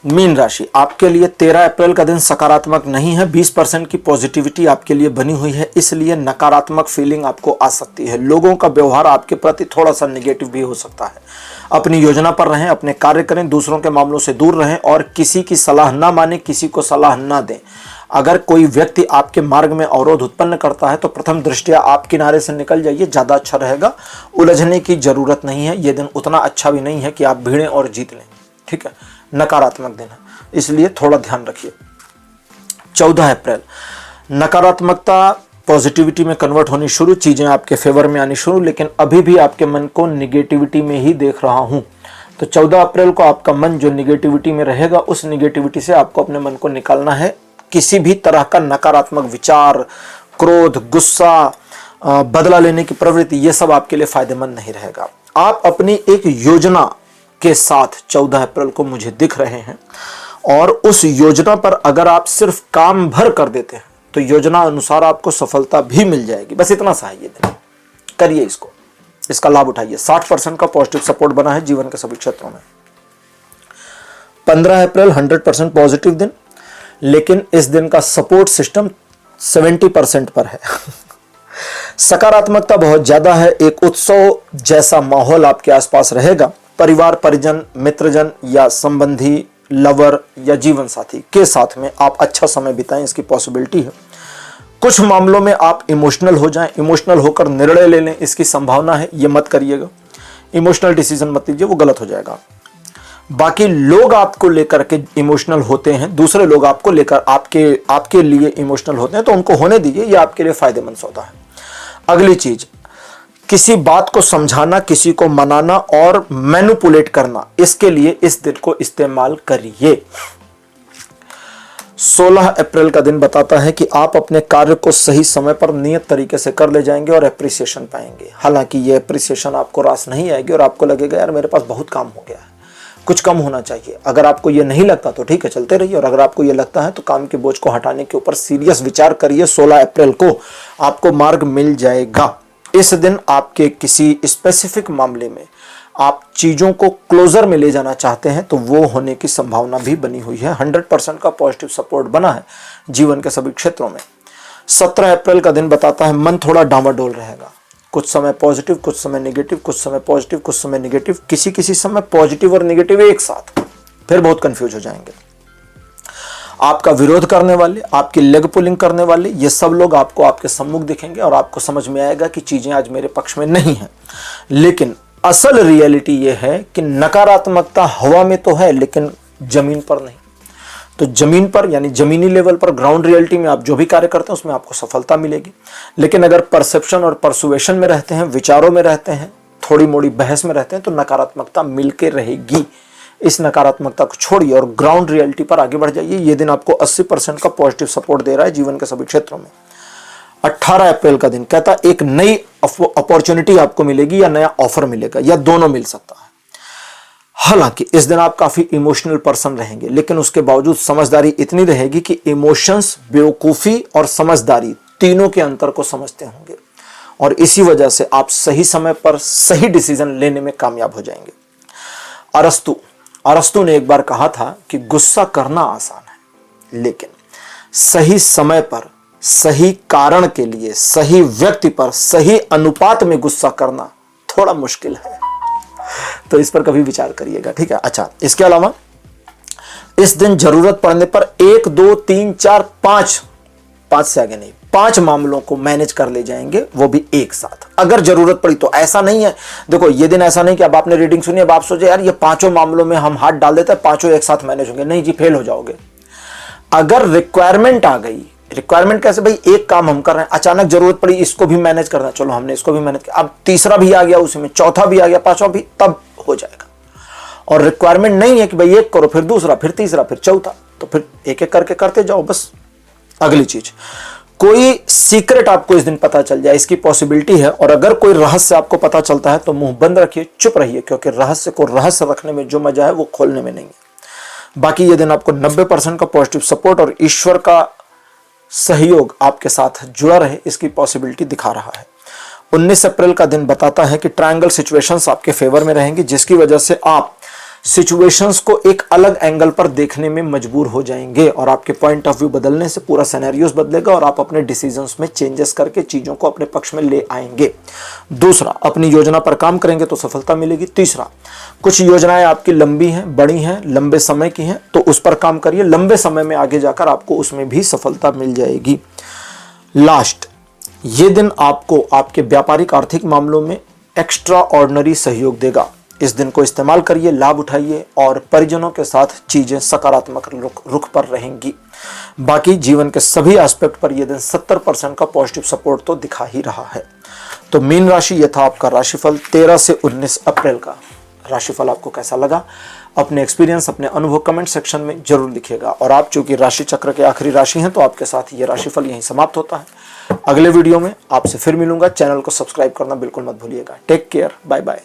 मीन राशि, आपके लिए 13 अप्रैल का दिन सकारात्मक नहीं है। 20% की पॉजिटिविटी आपके लिए बनी हुई है, इसलिए नकारात्मक फीलिंग आपको आ सकती है। लोगों का व्यवहार आपके प्रति थोड़ा सा नेगेटिव भी हो सकता है। अपनी योजना पर रहें, अपने कार्य करें, दूसरों के मामलों से दूर रहें और किसी की सलाह ना माने, किसी को सलाह ना दें। अगर कोई व्यक्ति आपके मार्ग में अवरोध उत्पन्न करता है तो प्रथम दृष्टया आप किनारे से निकल जाइए, ज़्यादा अच्छा रहेगा। उलझने की जरूरत नहीं है। यह दिन उतना अच्छा भी नहीं है कि आप भिड़ें और जीत लें, ठीक है। नकारात्मक दिन है, इसलिए थोड़ा ध्यान रखिए। 14 अप्रैल, नकारात्मकता पॉजिटिविटी में कन्वर्ट होनी शुरू, चीजें आपके फेवर में आनी शुरू, लेकिन अभी भी आपके मन को निगेटिविटी में ही देख रहा हूं। तो 14 अप्रैल को आपका मन जो निगेटिविटी में रहेगा, उस निगेटिविटी से आपको अपने मन को निकालना है। किसी भी तरह का नकारात्मक विचार, क्रोध, गुस्सा, बदला लेने की प्रवृत्ति, ये सब आपके लिए फायदेमंद नहीं रहेगा। आप अपनी एक योजना के साथ 14 अप्रैल को मुझे दिख रहे हैं और उस योजना पर अगर आप सिर्फ काम भर कर देते हैं तो योजना अनुसार आपको सफलता भी मिल जाएगी। बस इतना सा है ये दिन, करिए इसको, इसका लाभ उठाइए। 60% का पॉजिटिव सपोर्ट बना है जीवन के सभी क्षेत्रों में। 15 अप्रैल 100% पॉजिटिव दिन, लेकिन इस दिन का सपोर्ट सिस्टम 70% पर है। सकारात्मकता बहुत ज्यादा है। एक उत्सव जैसा माहौल आपके आसपास रहेगा। परिवार, परिजन, मित्रजन या संबंधी, लवर या जीवन साथी के साथ में आप अच्छा समय बिताएं, इसकी पॉसिबिलिटी है। कुछ मामलों में आप इमोशनल हो जाएं, इमोशनल होकर निर्णय ले लें, इसकी संभावना है। ये मत करिएगा, इमोशनल डिसीजन मत लीजिए, वो गलत हो जाएगा। बाकी लोग आपको लेकर के इमोशनल होते हैं, दूसरे लोग आपको लेकर आपके लिए इमोशनल होते हैं, तो उनको होने दीजिए, ये आपके लिए फायदेमंद होता है। अगली चीज, किसी बात को समझाना, किसी को मनाना और मैनिपुलेट करना, इसके लिए इस दिन को इस्तेमाल करिए। 16 अप्रैल का दिन बताता है कि आप अपने कार्य को सही समय पर नियत तरीके से कर ले जाएंगे और एप्रिसिएशन पाएंगे। हालांकि ये एप्रिसिएशन आपको रास नहीं आएगी और आपको लगेगा यार मेरे पास बहुत काम हो गया है, कुछ कम होना चाहिए। अगर आपको ये नहीं लगता तो ठीक है, चलते रहिए, और अगर आपको ये लगता है तो काम के बोझ को हटाने के ऊपर सीरियस विचार करिए। 16 अप्रैल को आपको मार्ग मिल जाएगा। इस दिन आपके किसी स्पेसिफिक मामले में आप चीजों को क्लोजर में ले जाना चाहते हैं तो वो होने की संभावना भी बनी हुई है। 100% का पॉजिटिव सपोर्ट बना है जीवन के सभी क्षेत्रों में। 17 अप्रैल का दिन बताता है मन थोड़ा डामाडोल रहेगा। कुछ समय पॉजिटिव, कुछ समय नेगेटिव, कुछ समय पॉजिटिव, कुछ समय नेगेटिव, किसी समय पॉजिटिव और नेगेटिव एक साथ, फिर बहुत कंफ्यूज हो जाएंगे। आपका विरोध करने वाले, आपकी लेग पुलिंग करने वाले, ये सब लोग आपको आपके सम्मुख दिखेंगे और आपको समझ में आएगा कि चीजें आज मेरे पक्ष में नहीं है। लेकिन असल रियलिटी ये है कि नकारात्मकता हवा में तो है लेकिन जमीन पर नहीं। तो जमीन पर यानी जमीनी लेवल पर, ग्राउंड रियलिटी में आप जो भी कार्य करते हैं उसमें आपको सफलता मिलेगी। लेकिन अगर परसेप्शन और परसुएशन में रहते हैं, विचारों में रहते हैं, थोड़ी मोड़ी बहस में रहते हैं तो नकारात्मकता मिलके रहेगी। इस नकारात्मकता को छोड़िए और ग्राउंड रियलिटी पर आगे बढ़ जाइए। यह दिन आपको 80% का पॉजिटिव सपोर्ट दे रहा है जीवन के सभी क्षेत्रों में। 18 अप्रैल का दिन कहता है एक नई अपॉर्चुनिटी आपको मिलेगी या नया ऑफर मिलेगा या दोनों मिल सकता है। हालांकि इस दिन आप काफी इमोशनल पर्सन रहेंगे, लेकिन उसके बावजूद समझदारी इतनी रहेगी कि इमोशंस, बेवकूफी और समझदारी तीनों के अंतर को समझते होंगे और इसी वजह से आप सही समय पर सही डिसीजन लेने में कामयाब हो जाएंगे। अरस्तु ने एक बार कहा था कि गुस्सा करना आसान है, लेकिन सही समय पर, सही कारण के लिए, सही व्यक्ति पर, सही अनुपात में गुस्सा करना थोड़ा मुश्किल है। तो इस पर कभी विचार करिएगा, ठीक है। अच्छा, इसके अलावा इस दिन जरूरत पड़ने पर 1 2 3 4 5 से आगे नहीं, 5 मामलों को मैनेज कर ले जाएंगे, वो भी एक साथ अगर जरूरत पड़ी तो। ऐसा नहीं है, देखो ये दिन ऐसा नहीं कि अब आपने रीडिंग सुनी, अब आप सोचे यार ये 5 मामलों में हम हाथ डाल देते हैं, 5 एक साथ मैनेज होंगे। नहीं जी, फेल हो जाओगे। अगर रिक्वायरमेंट आ गई, रिक्वायरमेंट कैसे भाई, एक काम हम कर रहे हैं, अचानक जरूरत पड़ी इसको भी मैनेज करना, चलो हमने इसको भी मैनेज किया, अब तीसरा भी आ गया उसी में, चौथा भी आ गया, पांचवा भी, तब हो जाएगा। और रिक्वायरमेंट नहीं है कि भाई एक करो फिर दूसरा फिर तीसरा फिर चौथा, तो फिर एक एक करके करते जाओ बस। अगली चीज, कोई सीक्रेट आपको इस दिन पता चल जाए, इसकी पॉसिबिलिटी है। और अगर कोई रहस्य आपको पता चलता है तो मुंह बंद रखिए, चुप रहिए, क्योंकि रहस्य को रहस्य रखने में जो मजा है वो खोलने में नहीं है। बाकी ये दिन आपको 90% का पॉजिटिव सपोर्ट और ईश्वर का सहयोग आपके साथ जुड़ा रहे, इसकी पॉसिबिलिटी दिखा रहा है। 19 अप्रैल का दिन बताता है कि ट्रायंगल सिचुएशंस आपके फेवर में रहेंगी, जिसकी वजह से आप सिचुएशंस को एक अलग एंगल पर देखने में मजबूर हो जाएंगे और आपके पॉइंट ऑफ व्यू बदलने से पूरा सिनेरियोस बदलेगा और आप अपने डिसीजंस में चेंजेस करके चीजों को अपने पक्ष में ले आएंगे। दूसरा, अपनी योजना पर काम करेंगे तो सफलता मिलेगी। तीसरा, कुछ योजनाएं आपकी लंबी हैं, बड़ी हैं, लंबे समय की हैं, तो उस पर काम करिए, लंबे समय में आगे जाकर आपको उसमें भी सफलता मिल जाएगी। लास्ट, ये दिन आपको आपके व्यापारिक आर्थिक मामलों में एक्स्ट्रा ऑर्डिनरी सहयोग देगा। इस दिन को इस्तेमाल करिए, लाभ उठाइए और परिजनों के साथ चीजें सकारात्मक रुख पर रहेंगी। बाकी जीवन के सभी एस्पेक्ट पर यह दिन 70% का पॉजिटिव सपोर्ट तो दिखा ही रहा है। तो मीन राशि, यह था आपका राशिफल 13 से 19 अप्रैल का। राशिफल आपको कैसा लगा, अपने एक्सपीरियंस, अपने अनुभव कमेंट सेक्शन में जरूर लिखिएगा। और आप चूंकि राशि चक्र के आखिरी राशि हैं, तो आपके साथ ये राशिफल यहीं समाप्त होता है। अगले वीडियो में आपसे फिर मिलूंगा। चैनल को सब्सक्राइब करना बिल्कुल मत भूलिएगा। Take care, bye bye.